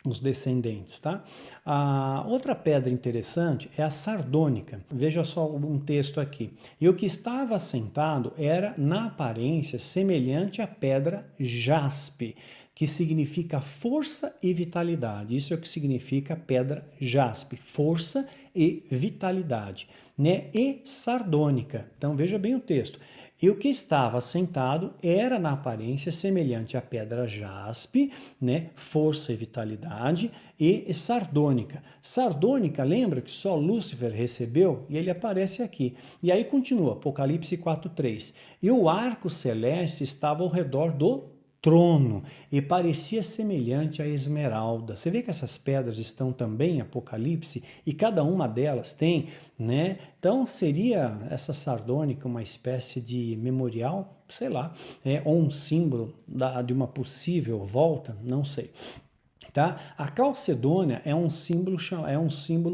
Os descendentes, tá? A outra pedra interessante é a sardônica. Veja só um texto aqui. E o que estava assentado era, na aparência, semelhante à pedra jaspe, que significa força e vitalidade. Isso é o que significa pedra jaspe, força e vitalidade, né? E sardônica. Então veja bem o texto. E o que estava assentado era na aparência semelhante à pedra jaspe, né? Força e vitalidade, e sardônica. Sardônica, lembra que só Lúcifer recebeu? E ele aparece aqui. E aí continua, Apocalipse 4:3. E o arco celeste estava ao redor do trono e parecia semelhante à esmeralda. Você vê que essas pedras estão também em Apocalipse e cada uma delas tem, né? Então seria essa sardônica uma espécie de memorial, sei lá, ou um símbolo de uma possível volta, não sei. Tá? A calcedônia é um símbolo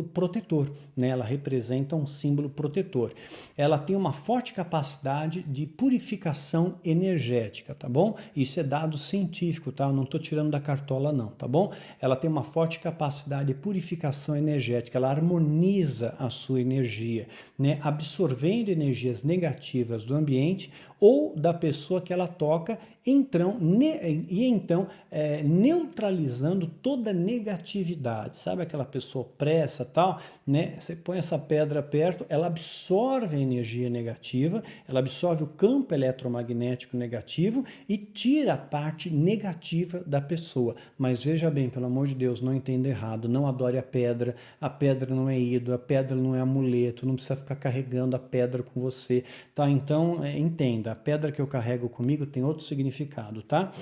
protetor, né? Ela representa um símbolo protetor. Ela tem uma forte capacidade de purificação energética, tá bom? Isso é dado científico, tá? Eu não estou tirando da cartola não, tá bom? Ela tem uma forte capacidade de purificação energética, ela harmoniza a sua energia, né? Absorvendo energias negativas do ambiente ou da pessoa que ela toca, então neutralizando toda negatividade. Sabe aquela pessoa opressa, tal, né? Você põe essa pedra perto, ela absorve a energia negativa, ela absorve o campo eletromagnético negativo e tira a parte negativa da pessoa. Mas veja bem, pelo amor de Deus, não entenda errado, não adore a pedra não é ídolo, a pedra não é amuleto, não precisa ficar carregando a pedra com você, tá? Então, entenda, a pedra que eu carrego comigo tem outro significado, tá?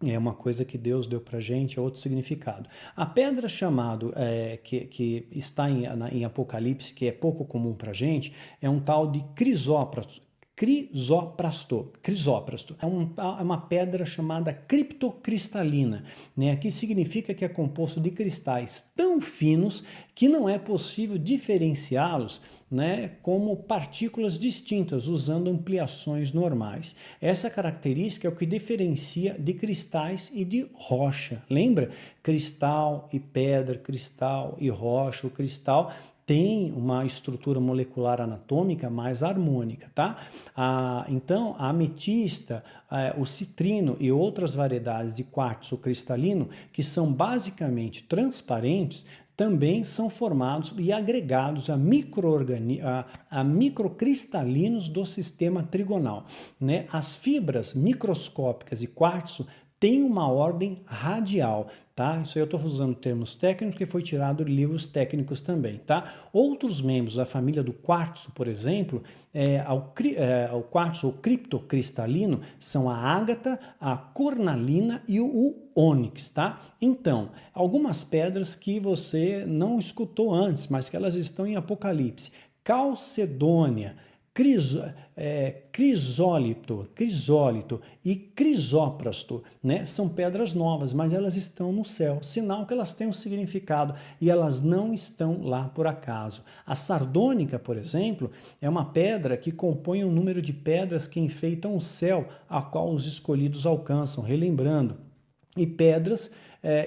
É uma coisa que Deus deu pra gente, é outro significado. A pedra chamado, que está em Apocalipse, que é pouco comum pra gente, é um tal de crisóprasto. Crisóprasto é uma pedra chamada criptocristalina, né? Que significa que é composto de cristais tão finos que não é possível diferenciá-los, né, como partículas distintas usando ampliações normais. Essa característica é o que diferencia de cristais e de rocha. Lembra? Cristal e pedra, cristal e rocha. O cristal tem uma estrutura molecular anatômica mais harmônica, tá? Então, a ametista, o citrino e outras variedades de quartzo cristalino, que são basicamente transparentes, também são formados e agregados a microcristalinos do sistema trigonal, né? As fibras microscópicas de quartzo têm uma ordem radial, tá? Isso aí eu estou usando termos técnicos que foi tirado de livros técnicos também, tá? Outros membros da família do quartzo, por exemplo, o quartzo ou criptocristalino são a ágata, a cornalina e o ônix, tá? Então, algumas pedras que você não escutou antes, mas que elas estão em Apocalipse. Calcedônia, crisólito e crisóprasto, né? São pedras novas, mas elas estão no céu, sinal que elas têm um significado e elas não estão lá por acaso. A sardônica, por exemplo, é uma pedra que compõe um número de pedras que enfeitam o céu, a qual os escolhidos alcançam, relembrando. E pedras,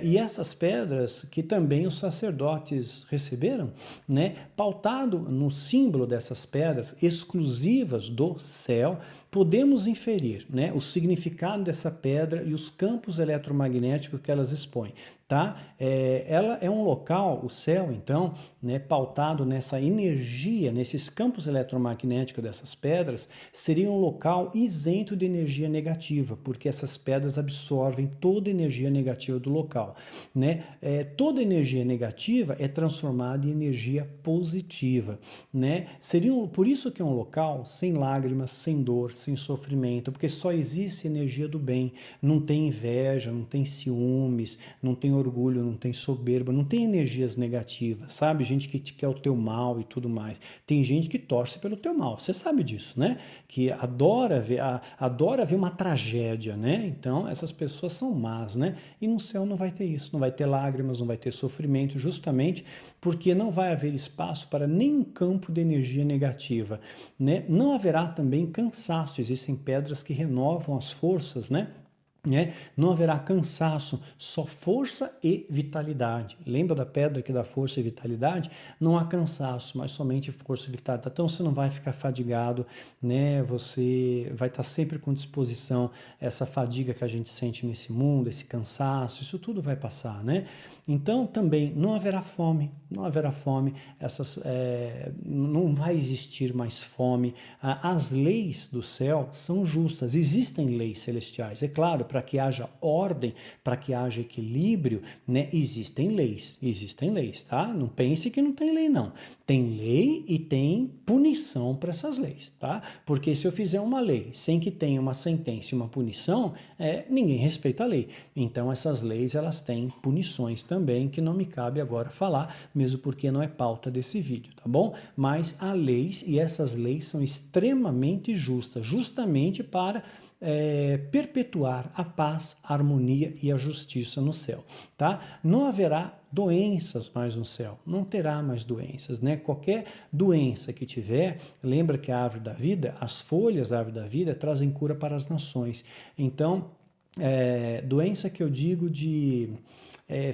e essas pedras que também os sacerdotes receberam, né, pautado no símbolo dessas pedras exclusivas do céu, podemos inferir, né, o significado dessa pedra e os campos eletromagnéticos que elas expõem. Tá? Ela é um local, o céu, então, né, pautado nessa energia, nesses campos eletromagnéticos dessas pedras, seria um local isento de energia negativa, porque essas pedras absorvem toda a energia negativa do local. Né? Toda energia negativa é transformada em energia positiva. Né? Por isso que é um local sem lágrimas, sem dor, sem sofrimento, porque só existe energia do bem, não tem inveja, não tem ciúmes, não tem orgulho, não tem soberba, não tem energias negativas, sabe? Gente que quer o teu mal e tudo mais. Tem gente que torce pelo teu mal, você sabe disso, né? Que adora ver uma tragédia, né? Então, essas pessoas são más, né? E no céu não vai ter isso, não vai ter lágrimas, não vai ter sofrimento, justamente porque não vai haver espaço para nenhum campo de energia negativa, né? Não haverá também cansaço, existem pedras que renovam as forças, né? Não haverá cansaço, só força e vitalidade. Lembra da pedra que dá força e vitalidade? Não há cansaço, mas somente força e vitalidade. Então você não vai ficar fadigado, né? Você vai estar sempre com disposição. Essa fadiga que a gente sente nesse mundo, esse cansaço, isso tudo vai passar, né? Então também não haverá fome, não haverá fome. Não vai existir mais fome. As leis do céu são justas. Existem leis celestiais, é claro. Para que haja ordem, para que haja equilíbrio, né, existem leis, tá? Não pense que não tem lei, não. Tem lei e tem punição para essas leis, tá? Porque se eu fizer uma lei sem que tenha uma sentença e uma punição, ninguém respeita a lei. Então essas leis, elas têm punições também, que não me cabe agora falar, mesmo porque não é pauta desse vídeo, tá bom? Mas há leis e essas leis são extremamente justas, justamente para perpetuar a paz, a harmonia e a justiça no céu, tá? Não haverá doenças mais no céu, não terá mais doenças, né? Qualquer doença que tiver, lembra que a árvore da vida, as folhas da árvore da vida trazem cura para as nações. Então, doença que eu digo de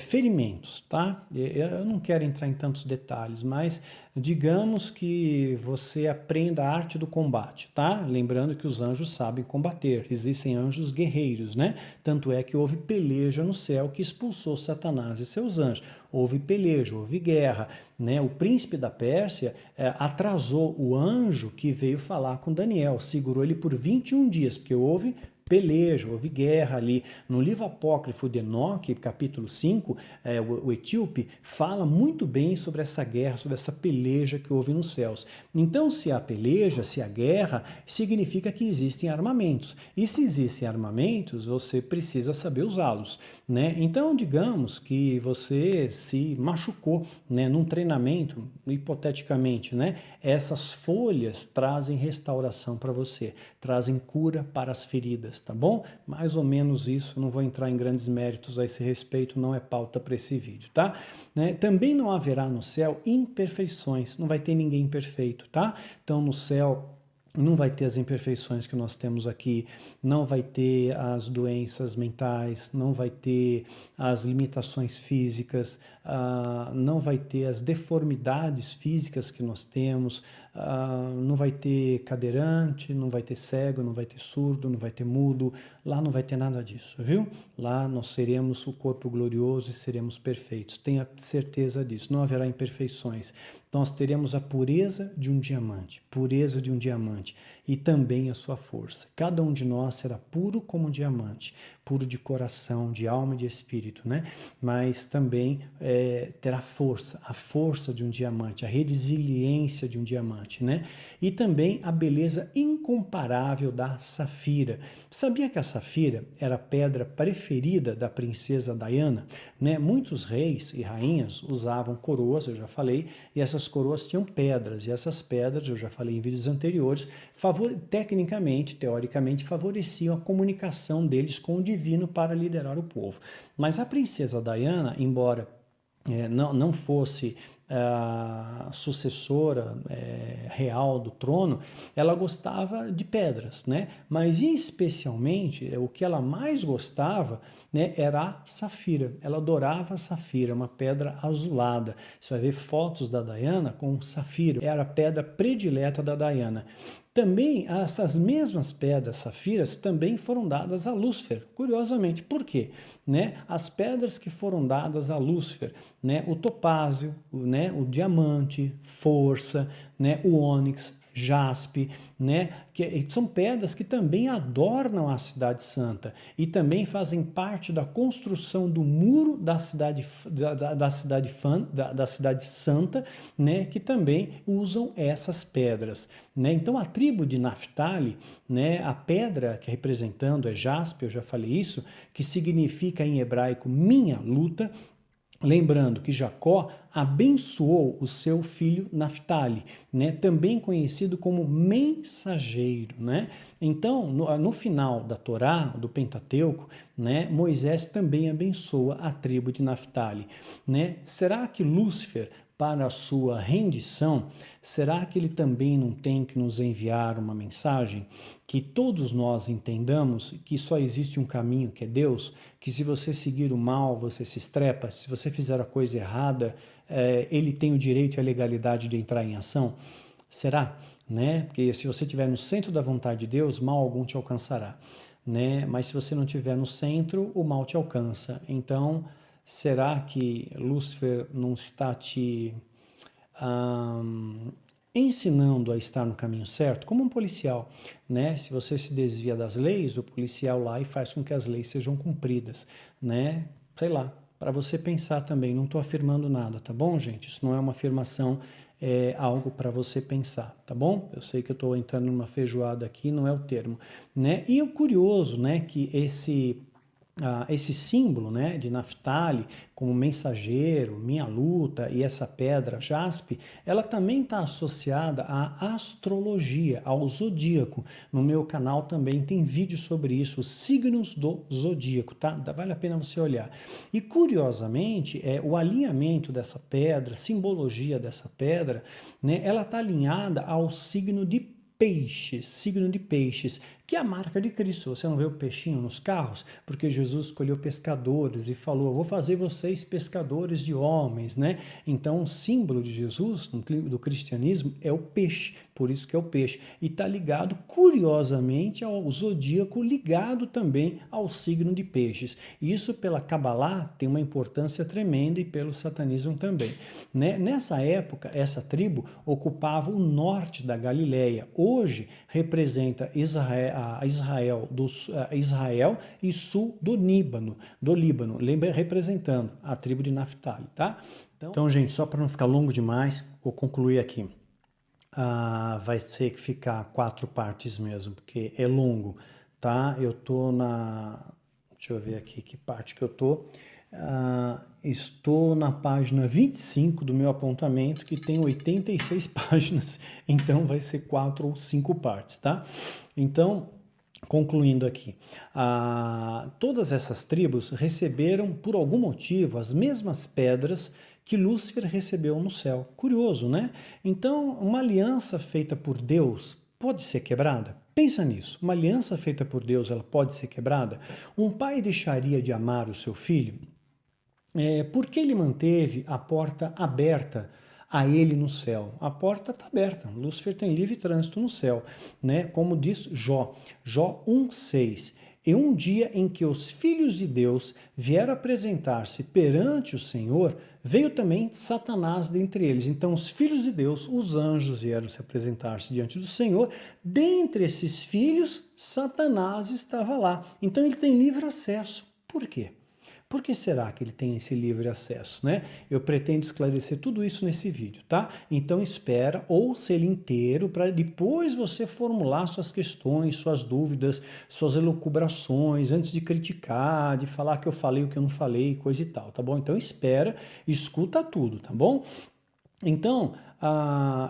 ferimentos, tá? Eu não quero entrar em tantos detalhes, mas digamos que você aprenda a arte do combate, tá? Lembrando que os anjos sabem combater, existem anjos guerreiros, né? Tanto é que houve peleja no céu que expulsou Satanás e seus anjos. Houve peleja, houve guerra, né? O príncipe da Pérsia atrasou o anjo que veio falar com Daniel, segurou ele por 21 dias, porque houve peleja, houve guerra ali. No livro apócrifo de Enoque, capítulo 5, o etíope fala muito bem sobre essa guerra, sobre essa peleja que houve nos céus. Então, se há peleja, se há guerra, significa que existem armamentos. E se existem armamentos, você precisa saber usá-los, né? Então, digamos que você se machucou, né, num treinamento, hipoteticamente, né? Essas folhas trazem restauração para você, trazem cura para as feridas, tá bom? Mais ou menos isso, não vou entrar em grandes méritos a esse respeito, não é pauta para esse vídeo, tá? Né? Também não haverá no céu imperfeições, não vai ter ninguém perfeito, tá? Então no céu não vai ter as imperfeições que nós temos aqui, não vai ter as doenças mentais, não vai ter as limitações físicas, não vai ter as deformidades físicas que nós temos, não vai ter cadeirante, não vai ter cego, não vai ter surdo, não vai ter mudo, lá não vai ter nada disso, viu? Lá nós seremos o corpo glorioso e seremos perfeitos, tenha certeza disso, não haverá imperfeições. Então nós teremos a pureza de um diamante, e também a sua força. Cada um de nós será puro como um diamante, puro de coração, de alma e de espírito, né? Mas também terá força, a força de um diamante, a resiliência de um diamante, né? E também a beleza incomparável da safira. Sabia que a safira era a pedra preferida da princesa Diana, né? Muitos reis e rainhas usavam coroas, eu já falei, e essas coroas tinham pedras, e essas pedras, eu já falei em vídeos anteriores, tecnicamente, teoricamente, favoreciam a comunicação deles com o divino para liderar o povo. Mas a princesa Diana, embora não fosse a sucessora real do trono, ela gostava de pedras, né? Mas especialmente o que ela mais gostava, né, era a safira. Ela adorava a safira, uma pedra azulada. Você vai ver fotos da Diana com safira. Era a pedra predileta da Diana. Também essas mesmas pedras safiras também foram dadas a Lúcifer, curiosamente. Por quê? Né? As pedras que foram dadas a Lúcifer, né? O topázio, né? O diamante, força, né? O ônix, jaspe, né? Que são pedras que também adornam a cidade santa e também fazem parte da construção do muro da cidade santa, né? Que também usam essas pedras, né? Então a tribo de Naftali, né? A pedra que representando é jaspe, eu já falei isso, que significa em hebraico minha luta. Lembrando que Jacó abençoou o seu filho Naftali, né? Também conhecido como mensageiro, né? Então, no final da Torá, do Pentateuco, né, Moisés também abençoa a tribo de Naftali, né? Será que Lúcifer, para a sua rendição, será que ele também não tem que nos enviar uma mensagem? Que todos nós entendamos que só existe um caminho, que é Deus, que se você seguir o mal, você se estrepa, se você fizer a coisa errada, ele tem o direito e a legalidade de entrar em ação? Será? Né? Porque se você estiver no centro da vontade de Deus, mal algum te alcançará, né? Mas se você não estiver no centro, o mal te alcança. Então, será que Lúcifer não está te ensinando a estar no caminho certo? Como um policial, né? Se você se desvia das leis, o policial lá e faz com que as leis sejam cumpridas, né? Sei lá, para você pensar também, não estou afirmando nada, tá bom, gente? Isso não é uma afirmação, é algo para você pensar, tá bom? Eu sei que eu estou entrando numa feijoada aqui, não é o termo, né? E o curioso, né, que esse símbolo, né, de Naftali como mensageiro, minha luta e essa pedra jaspe, ela também está associada à astrologia, ao zodíaco. No meu canal também tem vídeo sobre isso, os signos do zodíaco, tá? Vale a pena você olhar. E curiosamente, o alinhamento dessa pedra, simbologia dessa pedra, né, ela está alinhada ao signo de Peixes, que é a marca de Cristo. Você não vê o peixinho nos carros? Porque Jesus escolheu pescadores e falou, eu vou fazer vocês pescadores de homens, né? Então, o símbolo de Jesus, do cristianismo, é o peixe, por isso que é o peixe. E está ligado, curiosamente, ao zodíaco, ligado também ao signo de peixes. E isso, pela Kabbalah, tem uma importância tremenda e pelo satanismo também. Né? Nessa época, essa tribo ocupava o norte da Galileia. Hoje, representa Israel e sul do Líbano, representando a tribo de Naftali, tá? Então, gente, só para não ficar longo demais, vou concluir aqui. Vai ter que ficar 4 partes mesmo, porque é longo, tá? Eu tô deixa eu ver aqui que parte que eu tô. Estou na página 25 do meu apontamento, que tem 86 páginas, então vai ser 4 ou 5 partes, tá? Então, concluindo aqui, todas essas tribos receberam, por algum motivo, as mesmas pedras que Lúcifer recebeu no céu. Curioso, né? Então, uma aliança feita por Deus pode ser quebrada? Pensa nisso. Uma aliança feita por Deus, ela pode ser quebrada? Um pai deixaria de amar o seu filho? Porque ele manteve a porta aberta a ele no céu? A porta está aberta. Lúcifer tem livre trânsito no céu, né? Como diz Jó 1:6. E um dia em que os filhos de Deus vieram apresentar-se perante o Senhor, veio também Satanás dentre eles. Então, os filhos de Deus, os anjos, vieram se apresentar-se diante do Senhor. Dentre esses filhos, Satanás estava lá. Então, ele tem livre acesso. Por quê? Por que será que ele tem esse livre acesso, né? Eu pretendo esclarecer tudo isso nesse vídeo, tá? Então espera, ouça ele inteiro, para depois você formular suas questões, suas dúvidas, suas elucubrações, antes de criticar, de falar que eu falei o que eu não falei, coisa e tal, tá bom? Então espera, escuta tudo, tá bom? Então,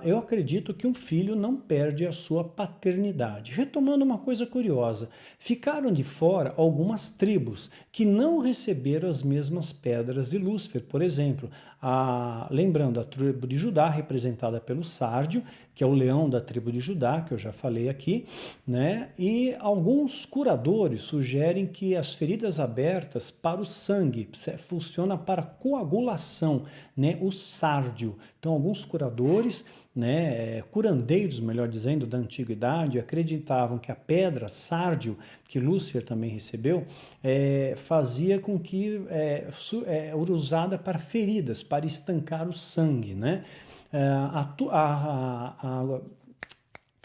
eu acredito que um filho não perde a sua paternidade. Retomando uma coisa curiosa, ficaram de fora algumas tribos que não receberam as mesmas pedras de Lúcifer. Por exemplo, lembrando a tribo de Judá, representada pelo Sárdio, que é o leão da tribo de Judá, que eu já falei aqui, né? E alguns curadores sugerem que as feridas abertas para o sangue funciona para coagulação, né? O sárdio. Então, alguns curadores, né, curandeiros, melhor dizendo, da antiguidade, acreditavam que a pedra sárdio, que Lúcifer também recebeu, fazia com que era usada para feridas, para estancar o sangue, né?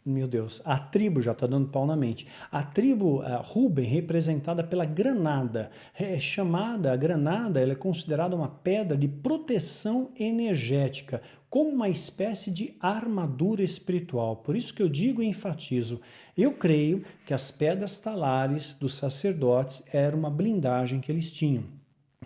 Meu Deus, a tribo já está dando pau na mente. A tribo Ruben, representada pela granada, a granada, ela é considerada uma pedra de proteção energética, como uma espécie de armadura espiritual. Por isso que eu digo e enfatizo, eu creio que as pedras talares dos sacerdotes eram uma blindagem que eles tinham.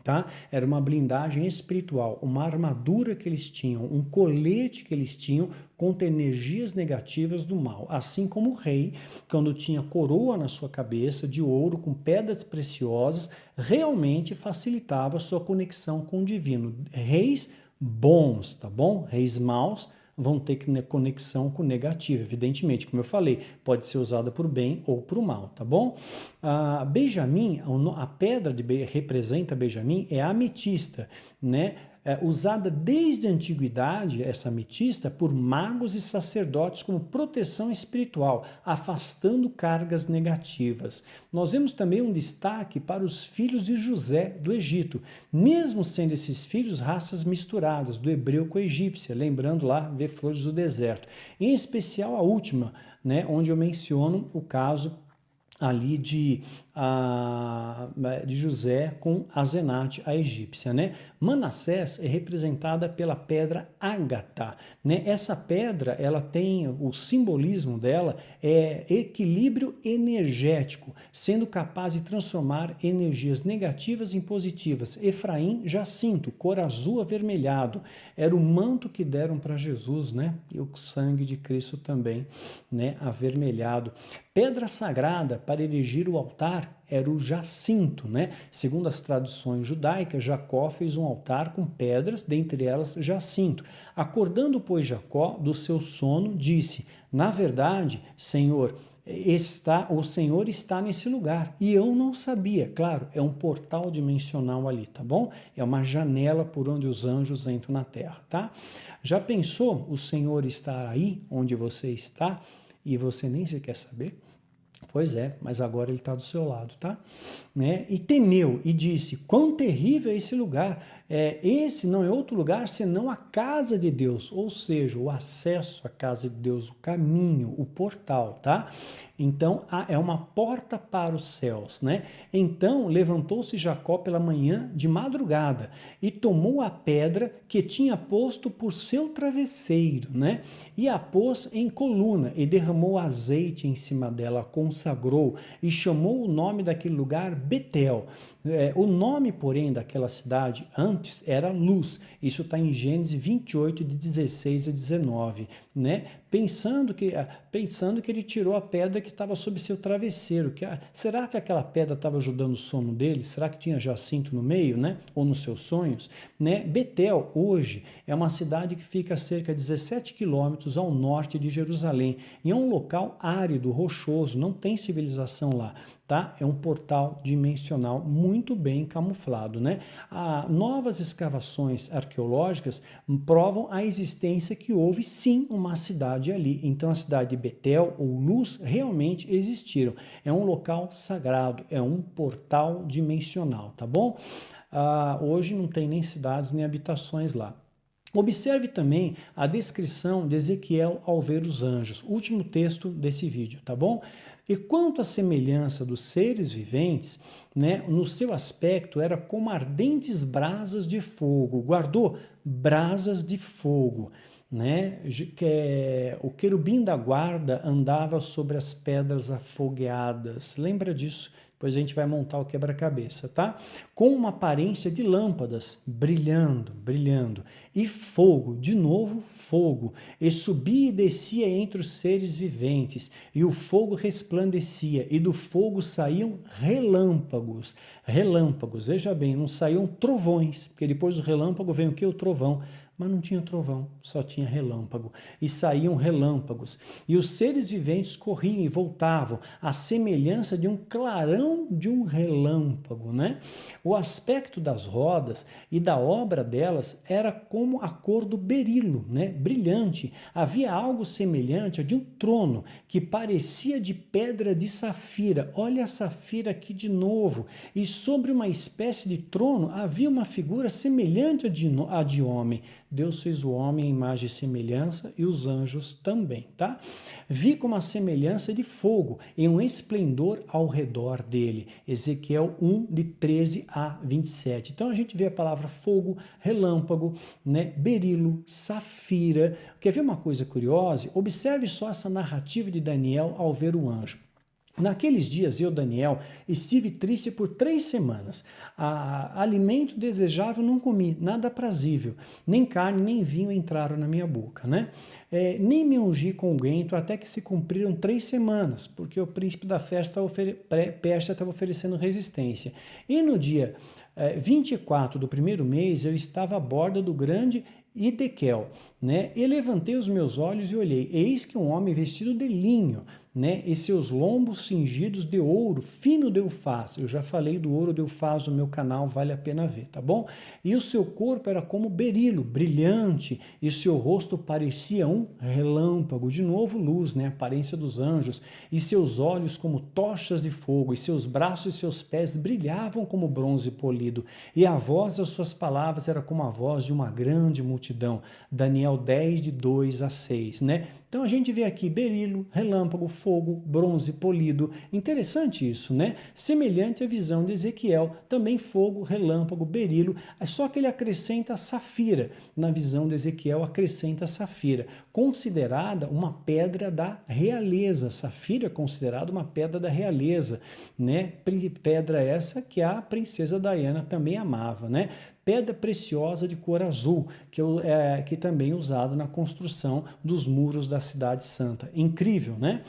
Tá? Era uma blindagem espiritual, uma armadura que eles tinham, um colete que eles tinham contra energias negativas do mal. Assim como o rei, quando tinha coroa na sua cabeça de ouro com pedras preciosas, realmente facilitava a sua conexão com o divino. Reis bons, tá bom? Reis maus vão ter conexão com o negativo, evidentemente, como eu falei, pode ser usada por bem ou por mal, tá bom? Benjamim, a pedra que representa Benjamim é a ametista, né? Usada desde a antiguidade, essa ametista, por magos e sacerdotes como proteção espiritual, afastando cargas negativas. Nós vemos também um destaque para os filhos de José do Egito, mesmo sendo esses filhos raças misturadas, do hebreu com a egípcia, lembrando lá, ver flores do deserto. Em especial a última, né, onde eu menciono o caso ali de José com Azenate, a egípcia, né? Manassés é representada pela pedra ágata, né? Essa pedra, ela tem, o simbolismo dela é equilíbrio energético, sendo capaz de transformar energias negativas em positivas. Efraim, jacinto, cor azul avermelhado, era o manto que deram para Jesus, né? E o sangue de Cristo também, né? Avermelhado. Pedra sagrada para erigir o altar era o jacinto, né? Segundo as traduções judaicas, Jacó fez um altar com pedras, dentre elas jacinto. Acordando, pois, Jacó do seu sono, disse: na verdade, Senhor, o Senhor está nesse lugar, e eu não sabia. Claro, é um portal dimensional ali, tá bom? É uma janela por onde os anjos entram na terra, tá? Já pensou o Senhor estar aí, onde você está, e você nem se quer saber? Pois é, mas agora ele está do seu lado, tá? Né? E temeu e disse, quão terrível é esse lugar, esse não é outro lugar senão a casa de Deus, ou seja, o acesso à casa de Deus, o caminho, o portal, tá? Então, é uma porta para os céus, né? Então, levantou-se Jacó pela manhã de madrugada e tomou a pedra que tinha posto por seu travesseiro, né? E a pôs em coluna e derramou azeite em cima dela, consagrou e chamou o nome daquele lugar Betel. O nome, porém, daquela cidade antes era Luz. Isso está em Gênesis 28, de 16 a 19, né? Pensando que ele tirou a pedra que estava sob seu travesseiro. Será que aquela pedra estava ajudando o sono dele? Será que tinha jacinto no meio, né? Ou nos seus sonhos? Né? Betel, hoje, é uma cidade que fica a cerca de 17 quilômetros ao norte de Jerusalém. E é um local árido, rochoso, não tem civilização lá. Tá? É um portal dimensional muito bem camuflado, né? Novas escavações arqueológicas provam a existência que houve sim uma cidade ali. Então a cidade de Betel ou Luz realmente existiram. É um local sagrado, é um portal dimensional, tá bom? Hoje não tem nem cidades nem habitações lá. Observe também a descrição de Ezequiel ao ver os anjos, último texto desse vídeo, tá bom? E quanto à semelhança dos seres viventes, né, no seu aspecto era como ardentes brasas de fogo, guardou brasas de fogo, né? O querubim da guarda andava sobre as pedras afogueadas, lembra disso? Depois a gente vai montar o quebra-cabeça, tá? Com uma aparência de lâmpadas, brilhando, brilhando. E fogo, de novo fogo. E subia e descia entre os seres viventes. E o fogo resplandecia. E do fogo saíam relâmpagos. Relâmpagos, veja bem, não saíam trovões. Porque depois do relâmpago vem o que? O trovão. Mas não tinha trovão, só tinha relâmpago. E saíam relâmpagos. E os seres viventes corriam e voltavam, à semelhança de um clarão de um relâmpago, né? O aspecto das rodas e da obra delas era como a cor do berilo, né? Brilhante. Havia algo semelhante a de um trono, que parecia de pedra de safira. Olha a safira aqui de novo. E sobre uma espécie de trono havia uma figura semelhante à de homem. Deus fez o homem à imagem e semelhança e os anjos também, tá? Vi como a semelhança de fogo em um esplendor ao redor dele. Ezequiel 1, de 13 a 27. Então a gente vê a palavra fogo, relâmpago, né? Berilo, safira. Quer ver uma coisa curiosa? Observe só essa narrativa de Daniel ao ver o anjo. Naqueles dias, eu, Daniel, estive triste por 3 semanas. Alimento desejável não comi, nada aprazível. Nem carne, nem vinho entraram na minha boca, né? Nem me ungi com unguento até que se cumpriram 3 semanas, porque o príncipe da Pérsia estava oferecendo resistência. E no dia 24 do primeiro mês, eu estava à borda do grande Idequel, né? E levantei os meus olhos e olhei. Eis que um homem vestido de linho, né? E seus lombos cingidos de ouro fino de Eufaz. Eu já falei do ouro de Eufaz no meu canal, vale a pena ver, tá bom? E o seu corpo era como berilo, brilhante, e seu rosto parecia um relâmpago, de novo luz, né? A aparência dos anjos, e seus olhos como tochas de fogo, e seus braços e seus pés brilhavam como bronze polido, e a voz das suas palavras era como a voz de uma grande multidão. Daniel 10, de 2 a 6, né? Então a gente vê aqui berilo, relâmpago, fogo, bronze polido. Interessante isso, né? Semelhante à visão de Ezequiel, também fogo, relâmpago, berilo, só que ele acrescenta safira. Na visão de Ezequiel acrescenta safira, considerada uma pedra da realeza. Safira é considerada uma pedra da realeza, né? Pedra essa que a princesa Diana também amava, né? Pedra preciosa de cor azul, que também é usada na construção dos muros da Cidade Santa. Incrível, né?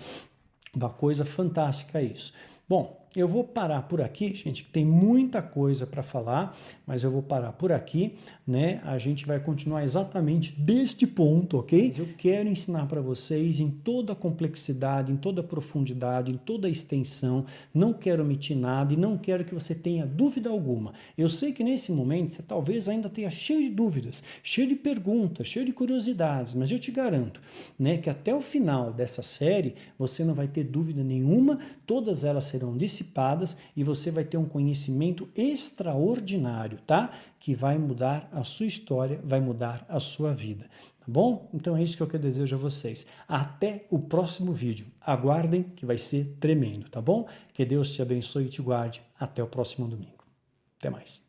Uma coisa fantástica isso. Bom, eu vou parar por aqui, gente, que tem muita coisa para falar, mas eu vou parar por aqui, né? A gente vai continuar exatamente deste ponto, ok? Eu quero ensinar para vocês em toda a complexidade, em toda a profundidade, em toda a extensão, não quero omitir nada e não quero que você tenha dúvida alguma. Eu sei que nesse momento você talvez ainda tenha cheio de dúvidas, cheio de perguntas, cheio de curiosidades, mas eu te garanto, né, que até o final dessa série você não vai ter dúvida nenhuma, todas elas serão dissipadas e você vai ter um conhecimento extraordinário, tá? Que vai mudar a sua história, vai mudar a sua vida, tá bom? Então é isso que eu desejo a vocês. Até o próximo vídeo. Aguardem que vai ser tremendo, tá bom? Que Deus te abençoe e te guarde. Até o próximo domingo. Até mais.